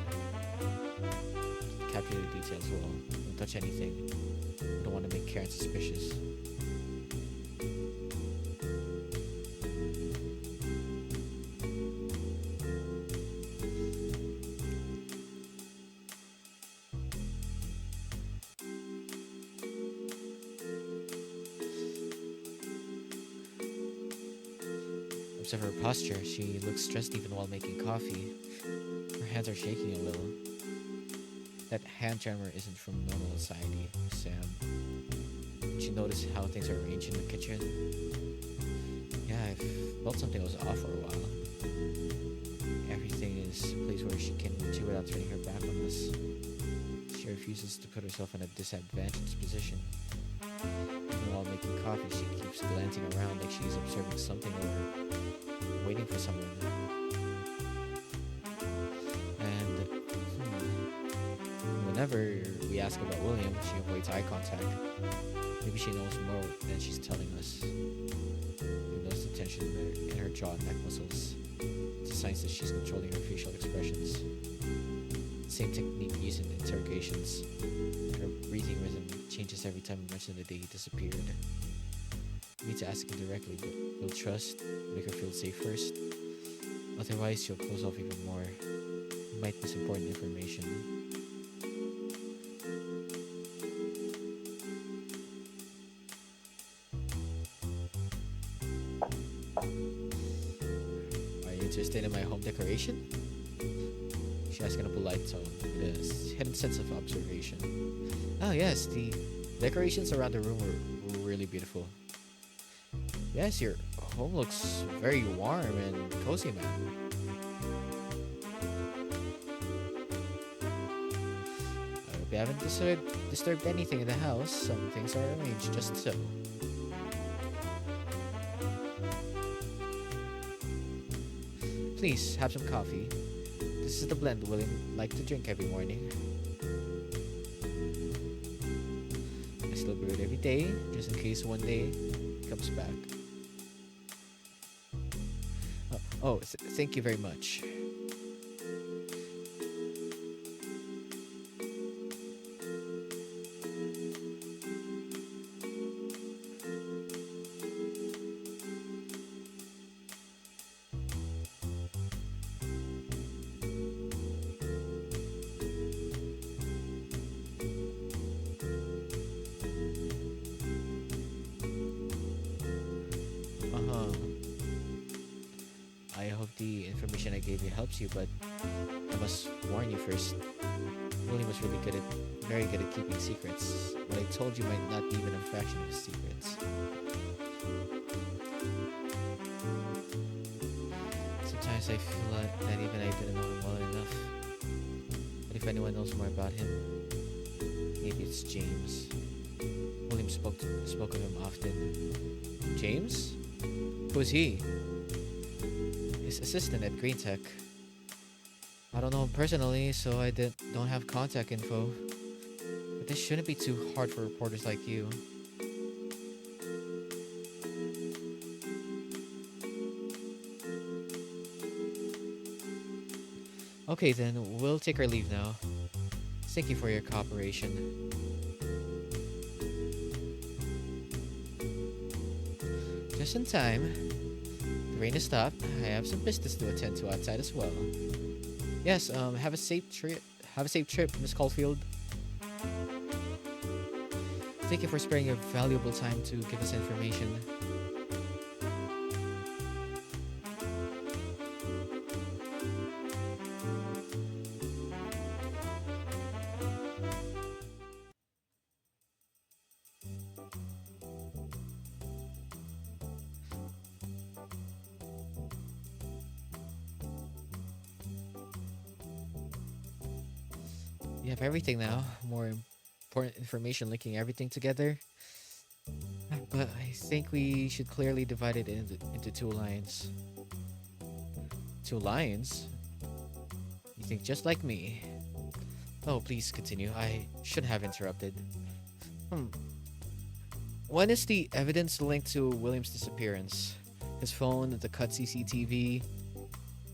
D: Capture the details well. Don't touch anything. We don't want to make Karen suspicious. Observe her posture. She looks stressed even while making coffee. Her hands are shaking a little. That hand tremor isn't from normal anxiety, Sam. Did you notice how things are arranged in the kitchen? Yeah, I felt something was off for a while. Everything is a place where she can move to without turning her back on us. She refuses to put herself in a disadvantaged position. Even while making coffee, she keeps glancing around like she's observing something or waiting for someone. Whenever we ask about William, she avoids eye contact. Maybe she knows more than she's telling us. We notice the tension in her jaw and neck muscles. It's a sign that she's controlling her facial expressions. Same technique used in interrogations. Her breathing rhythm changes every time we mention the day he disappeared. We need to ask him directly, but we'll trust, make her feel safe first. Otherwise, she'll close off even more. We might miss important information. Interested in my home decoration? She asked in a polite tone, with a hidden sense of observation. Oh yes, the decorations around the room were really beautiful. Yes, your home looks very warm and cozy, man. I hope you haven't disturbed anything in the house. Some things are arranged just so. Please, have some coffee. This is the blend William like to drink every morning. I still brew it every day, just in case one day it comes back. Thank you very much. Uh-huh. I hope the information I gave you helps you, but I must warn you first. William was very good at keeping secrets. What I told you might not be even a fraction of his secrets. Sometimes I feel like that even I didn't know him well enough. But if anyone knows more about him, maybe it's James. William spoke of him often. James? Who's he? His assistant at Green Tech. I don't know him personally, so I don't have contact info. But this shouldn't be too hard for reporters like you. Okay then, we'll take our leave now. Thank you for your cooperation. Just in time. The rain has stopped. I have some business to attend to outside as well. Yes, have a safe trip. Have a safe trip, Miss Caulfield. Thank you for sparing your valuable time to give us information. You have everything now. More important information linking everything together. But I think we should clearly divide it into two lines. Two lines? You think just like me. Oh, please continue. I should have interrupted. One is the evidence linked to William's disappearance. His phone, the cut CCTV,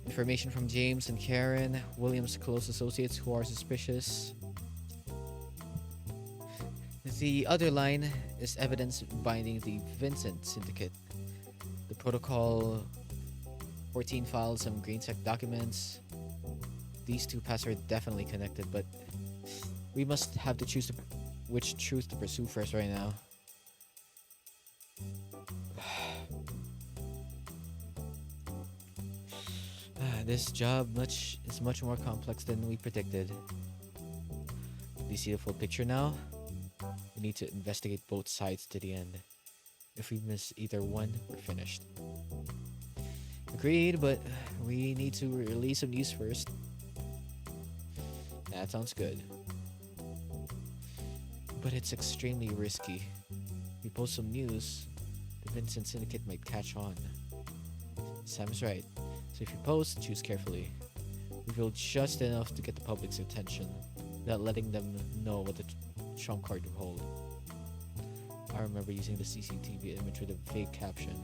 D: information from James and Karen, William's close associates who are suspicious. The other line is evidence binding the Vincent Syndicate. The Protocol 14 files, some Green Tech documents. These two paths are definitely connected, but we must have to choose which truth to pursue first right now. This job is much more complex than we predicted. Do you see the full picture now? We need to investigate both sides to the end. If we miss either one, we're finished. Agreed, but we need to release some news first. That sounds good. But it's extremely risky. If we post some news, the Vincent Syndicate might catch on. Sam is right. So if you post, choose carefully. Reveal just enough to get the public's attention, without letting them know what the trump card will hold. I remember using the CCTV image with a fake caption.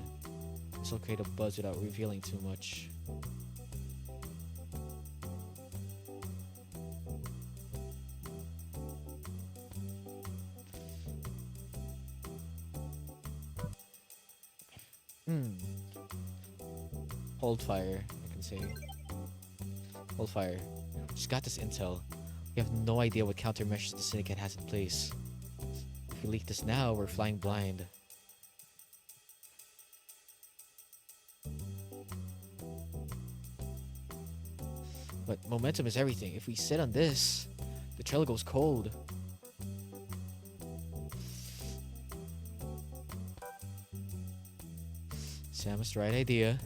D: This will create a buzz without revealing too much. Hold fire, I can say. Hold fire. Just got this intel. We have no idea what countermeasures the syndicate has in place. If we leak this now, we're flying blind.
A: But momentum is everything. If we sit on this, the trail goes cold. Sam has the right idea.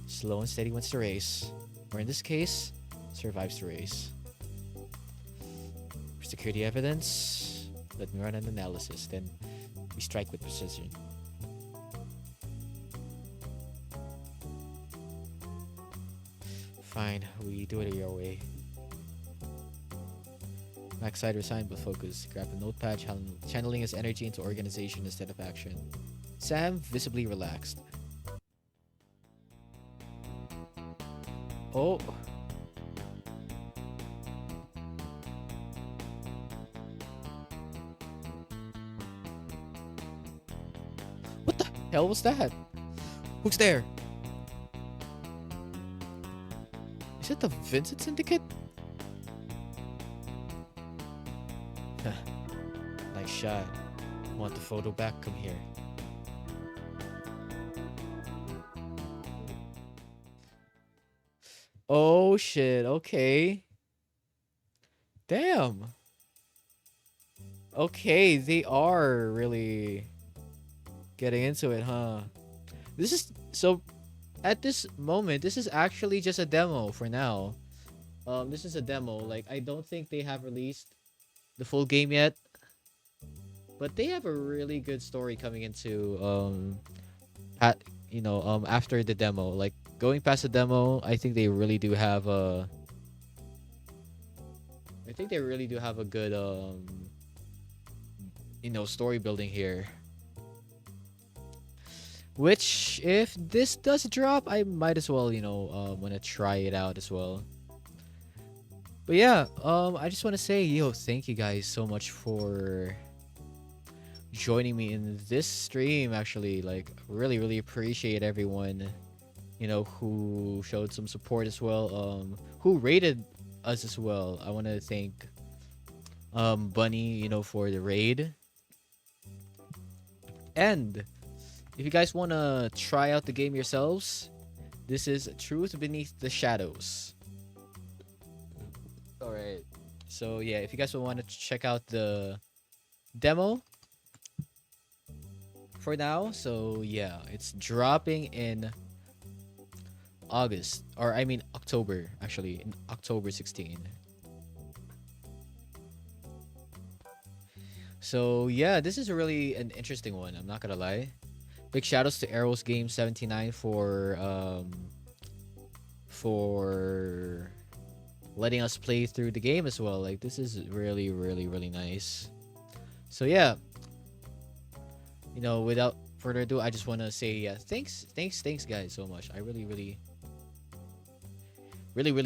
A: Slow and steady wins the race. Or in this case, survives the race. For security evidence, let me run an analysis. Then we strike with precision. Fine, we do it your way. Backside resigned but focused. Grab a notepad, channeling his energy into organization instead of action. Sam visibly relaxed. Oh. What the hell was that? Who's there? Is it the Vincent Syndicate? Nice shot. Want the photo back? Come here. Oh shit, okay. Damn. Okay, they are really getting into it, huh? This is so at this moment, this is actually just a demo for now. This is a demo. Like I don't think they have released the full game yet. But they have a really good story coming into after the demo. Like going past the demo, I think they really do have a good story building here. Which if this does drop, I might as well, wanna try it out as well. But yeah, I just wanna say, thank you guys so much for joining me in this stream. Actually, like really appreciate everyone who showed some support as well, who rated us as well. I want to thank Bunny for the raid. And if you guys want to try out the game yourselves, this is Truth Beneath the Shadows. All right, so yeah, if you guys want to check out the demo for now, so yeah, it's dropping in October, actually, in October 16. So yeah, this is really an interesting one, I'm not gonna lie. Big shoutouts to Arrows Game 79 for letting us play through the game as well. Like this is really nice. So yeah, without further ado, I just want to say thanks guys so much. I really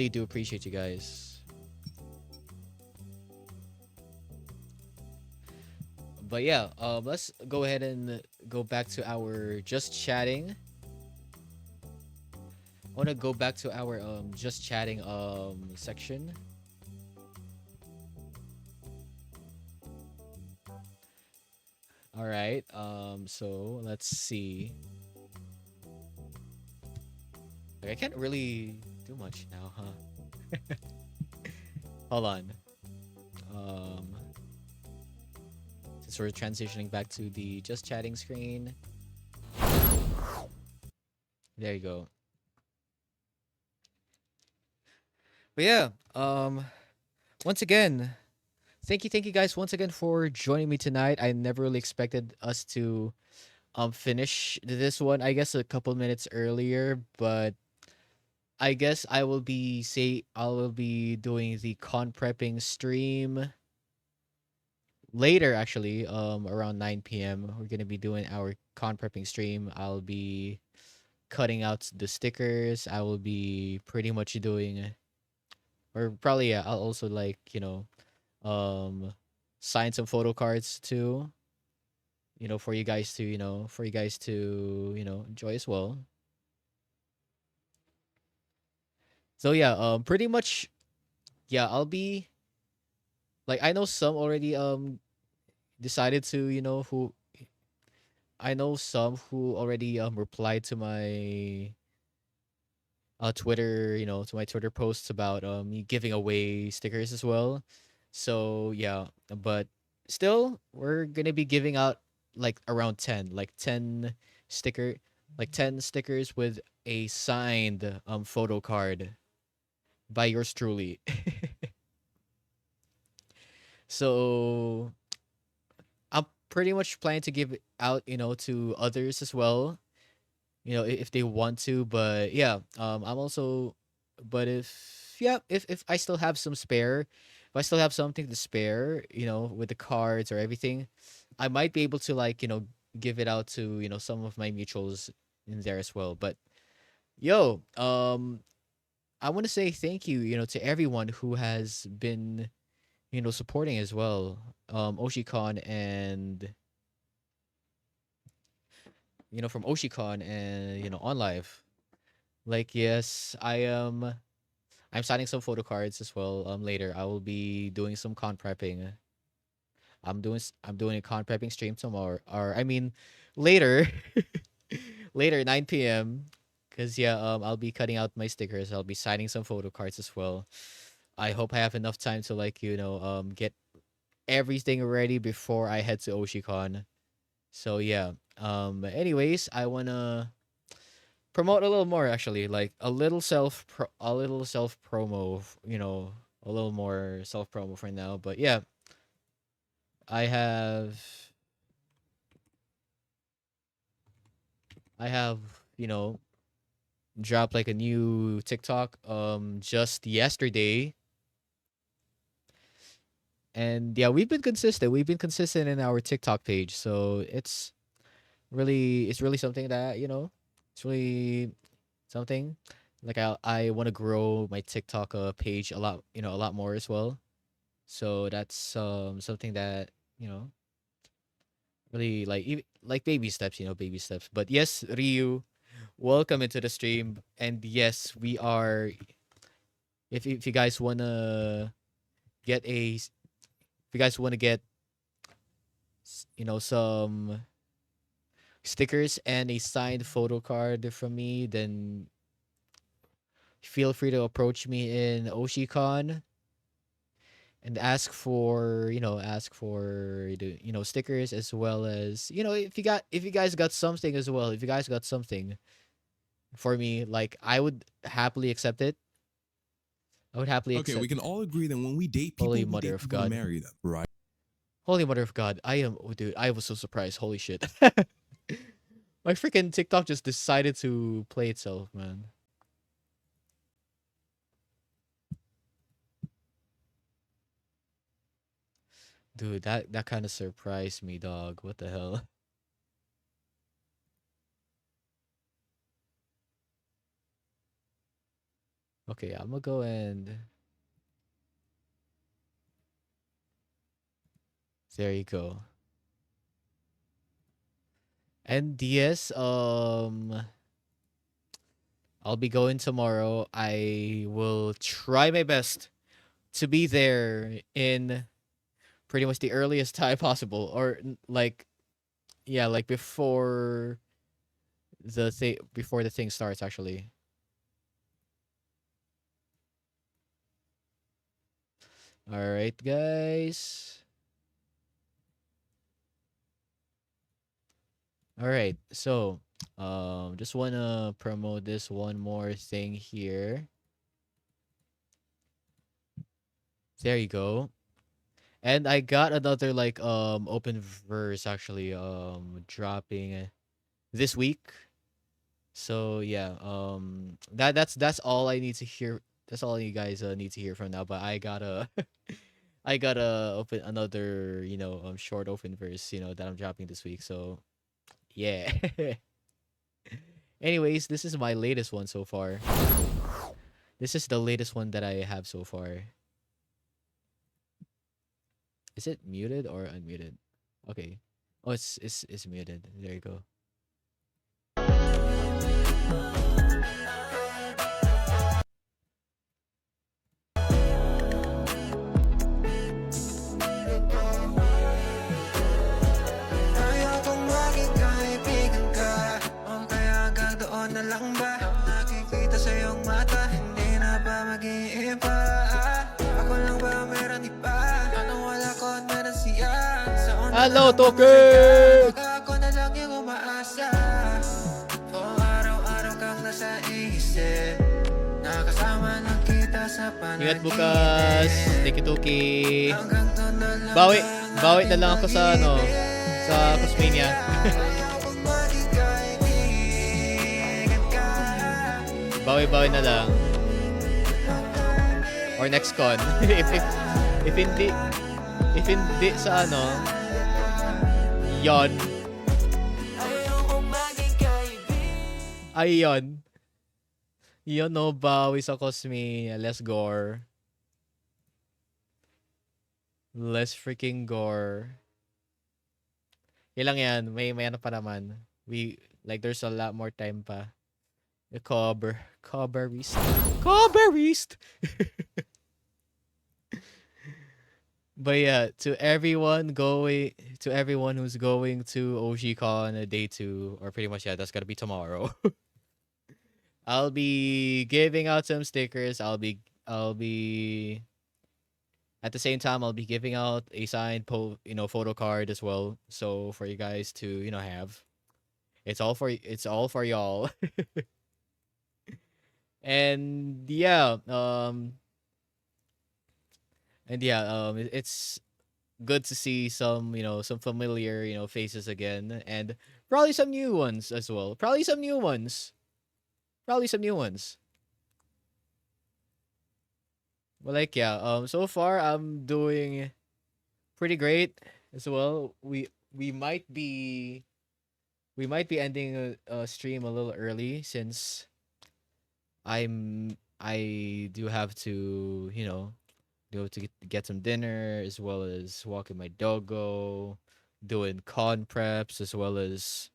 A: do appreciate you guys. But yeah, let's go ahead and go back to our just chatting. I want to go back to our just chatting section. All right. So let's see. Like, I can't really do much now, huh? Hold on. Since we're transitioning back to the just chatting screen. There you go. But yeah, once again, thank you guys once again for joining me tonight. I never really expected us to finish this one, I guess a couple minutes earlier, but I guess I will be doing the con prepping stream later, actually, around 9 p.m. We're gonna be doing our con prepping stream. I'll be cutting out the stickers. I will be pretty much doing, or probably, yeah, I'll also sign some photo cards too, for you guys to enjoy as well. So yeah, pretty much, yeah, I'll be like, I know some already decided to, who I know some who already replied to my Twitter, to my Twitter posts about me giving away stickers as well. So yeah, but still, we're gonna be giving out like around 10, like sticker, 10 stickers with a signed photo card by yours truly. So I'm pretty much planning to give it out, to others as well, if they want to. But yeah, I'm also, but if yeah, if I still have some spare, if I still have something to spare, with the cards or everything, I might be able to like give it out to some of my mutuals in there as well. But yo, I want to say thank you, to everyone who has been supporting as well. Oshicon and from Oshicon and on live. Like yes, I'm signing some photo cards as well. Later I will be doing some con prepping. I'm doing a con prepping stream tomorrow, or I mean, later, later 9 p.m. Cause yeah, I'll be cutting out my stickers. I'll be signing some photo cards as well. I hope I have enough time to like get everything ready before I head to Oshicon. So yeah. Anyways, I wanna promote a little more actually, like a little self promo, a little more self promo for now. But yeah, I have I have, you know, dropped like a new TikTok just yesterday. And yeah, we've been consistent. We've been consistent in our TikTok page. So it's really something that, it's really something like I want to grow my TikTok page a lot, a lot more as well. So that's something that, you know, really like like baby steps, baby steps. But yes, Ryu, welcome into the stream. And yes, we are, if you guys want to get if you guys want to get some stickers and a signed photo card from me, then feel free to approach me in Oshicon and ask for the stickers, as well as if you guys got something as well, if you guys got something for me, like I would happily accept it. I would happily
E: Okay, we
A: accept.
E: can all agree that when we date people,
A: Holy
E: we
A: Mother
E: date
A: of
E: people to
A: God.
E: marry them, right?
A: Holy Mother of God, dude, I was so surprised. Holy shit. My freaking TikTok just decided to play itself, man. Dude, that kind of surprised me, dog. What the hell? Okay, I'm gonna go and there you go. And yes, I'll be going tomorrow. I will try my best to be there in pretty much the earliest time possible, or like, yeah, like before the thing starts actually. All right, guys. All right, so just wanna promote this one more thing here. There you go. And I got another like open verse actually dropping this week. So yeah, that's all I need to hear. That's all you guys need to hear from now. But I gotta I gotta open another short open verse that I'm dropping this week. So yeah. Anyways, this is my latest one so far. This is the latest one that I have so far. Is it muted or unmuted? Okay. Oh, it's muted. There you go.
F: Ayokong maging kaibigan ka, o kaya hanggang doon na lang ba? Ang aking makikita sa iyong mata. Hindi na ba mag-iiba? Ako lang ba meron iba? Anong wala ko at meron siya? Sa una
A: Hello,
F: lang
A: Token!
F: baka ako na lang yung umaasa. Kung araw-araw kang nasa isip, nakasama lang kita sa
A: Ingat
F: panaginip.
A: bukas. Tiki Tuki.
F: Hanggang doon na lang
A: Bawi na lang ako sa ano, sa Cosmania.
F: Ayokong maging kaibigan ka.
A: Bawi na lang. Or next con. if hindi sa ano, yon.
F: Ayokong maging kaibigan.
A: Ayun. Yun no, bawi sa Cosmania. Let's gore. Let's freaking gore. Ilang yan. May ano pa naman. There's a lot more time pa. The Coverist. But yeah, to everyone who's going to OGCon day 2, or pretty much, yeah, that's gonna be tomorrow. I'll be giving out some stickers. I'll be at the same time I'll be giving out a signed photo card as well. So for you guys to, have. It's all for y'all. And yeah, it's good to see some familiar, faces again, and probably some new ones as well. Probably some new ones. But like, yeah, so far I'm doing pretty great as well. We might be ending a stream a little early since I do have to, get some dinner, as well as walking my doggo, doing con preps, as well as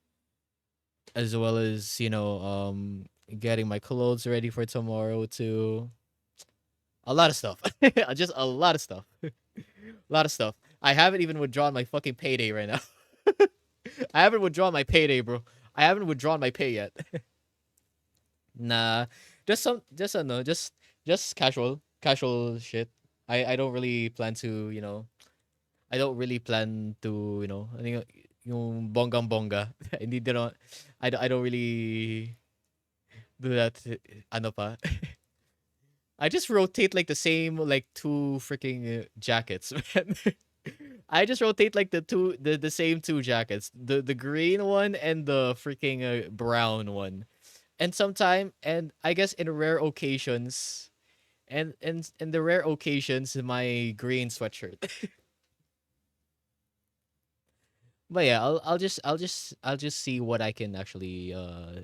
A: getting my clothes ready for tomorrow too. A lot of stuff. Just a lot of stuff. A lot of stuff. I haven't even withdrawn my fucking payday right now. I haven't withdrawn my payday, bro. I haven't withdrawn my pay yet. Nah, just casual shit. I don't really plan to, I don't really plan to, ano yung bonggang bonga. Hindi din I don't really do that. Ano pa? I just rotate like the same like 2 freaking jackets, man. I just rotate like the same 2 jackets, the green one and the freaking brown one. And I guess in rare occasions, and in the rare occasions, my green sweatshirt. But yeah, I'll just see what I can actually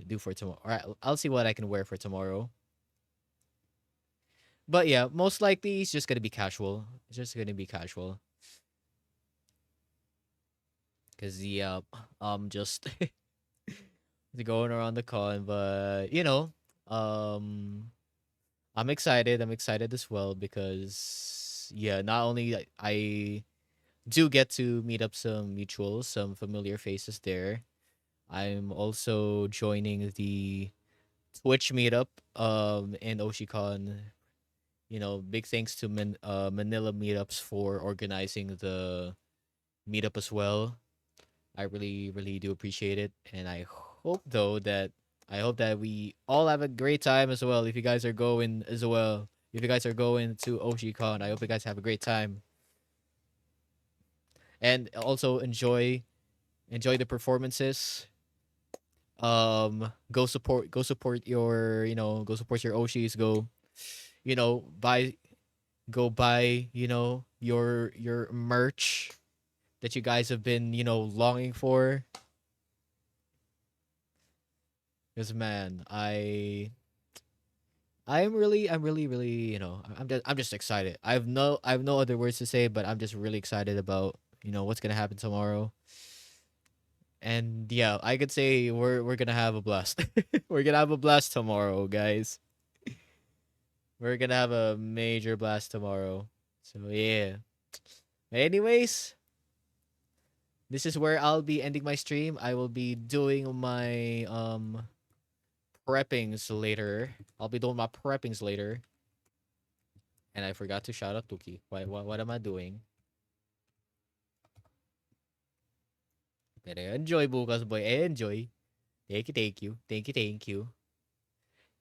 A: do for tomorrow. All right, I'll see what I can wear for tomorrow. But yeah, most likely it's just gonna be casual. It's just gonna be casual. Cause yeah, just going around the con, but I'm excited. I'm excited as well because yeah, not only I do get to meet up some mutuals, some familiar faces there. I'm also joining the Twitch meetup in Oshicon. Big thanks to Manila Meetups for organizing the meetup as well. I really, really do appreciate it, and I hope that we all have a great time as well. If you guys are going as well, if you guys are going to Oshicon, I hope you guys have a great time, and also enjoy the performances. Go support your Oshis. Buy your merch that you guys have been longing for. Because man, I'm really, really, I'm just excited. I have no other words to say, but I'm just really excited about what's gonna happen tomorrow. And yeah, I could say we're gonna have a blast. We're gonna have a blast tomorrow, guys. We're gonna have a major blast tomorrow. So yeah. Anyways, this is where I'll be ending my stream. I will be doing my preppings later. I'll be doing my preppings later. And I forgot to shout out Tuki. What am I doing? Pero enjoy bukas, boy. Enjoy. Thank you, thank you. Thank you, thank you.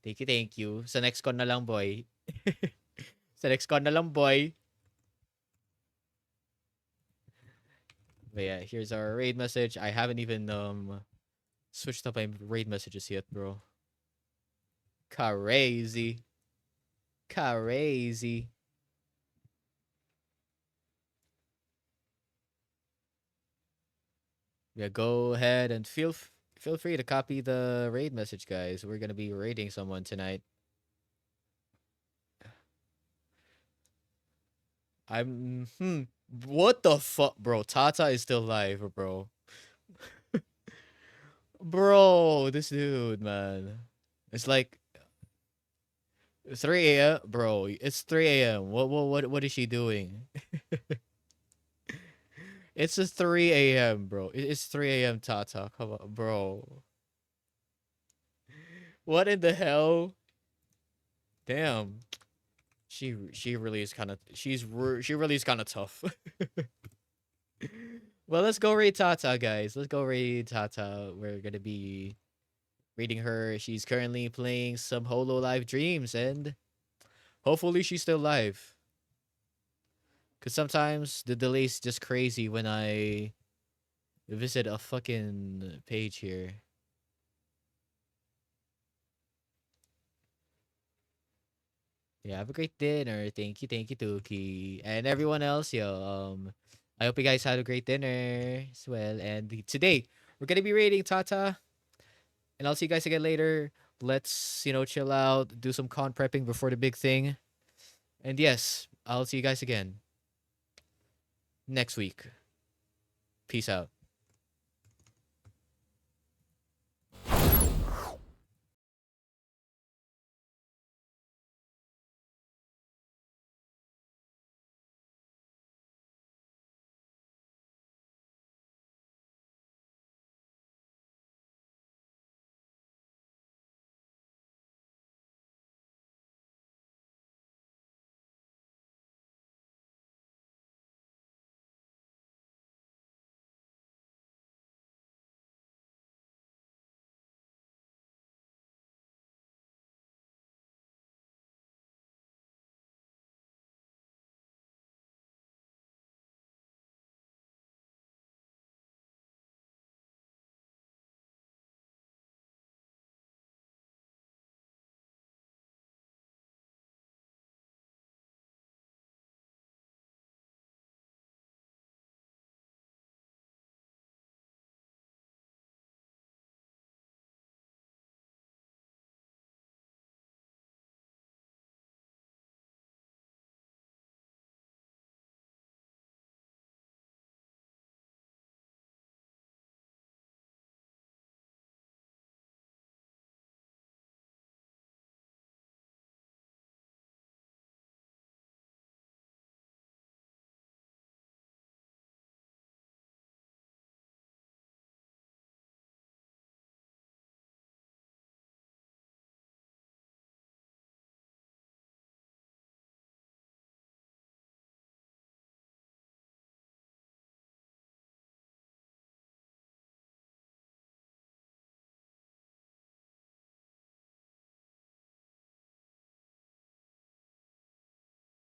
A: Thank you, thank you. Sa next con na lang, boy. Sa next con na lang, boy. But yeah, here's our raid message. I haven't even switched up my raid messages yet, bro. Crazy. Crazy. Yeah, go ahead and feel free to copy the raid message, guys. We're gonna be raiding someone tonight. What the fuck, bro? Tata is still live, bro. Bro, this dude, man. It's like 3 a.m. Bro, it's 3 a.m. What is she doing? It's just 3 a.m., bro. It's 3 a.m. Tata. Come on, bro. What in the hell? Damn. She really is kind of she really is kind of tough. Well, let's go raid Tata, guys. Let's go raid Tata. We're gonna be reading her. She's currently playing some Holo Live Dreams, and hopefully she's still live. Cause sometimes the delay's just crazy when I visit a fucking page here. Yeah, have a great dinner. Thank you, Tuki. And everyone else, yo. I hope you guys had a great dinner as well. And today, we're gonna be rating Tata. And I'll see you guys again later. Let's, chill out, do some con prepping before the big thing. And yes, I'll see you guys again next week. Peace out.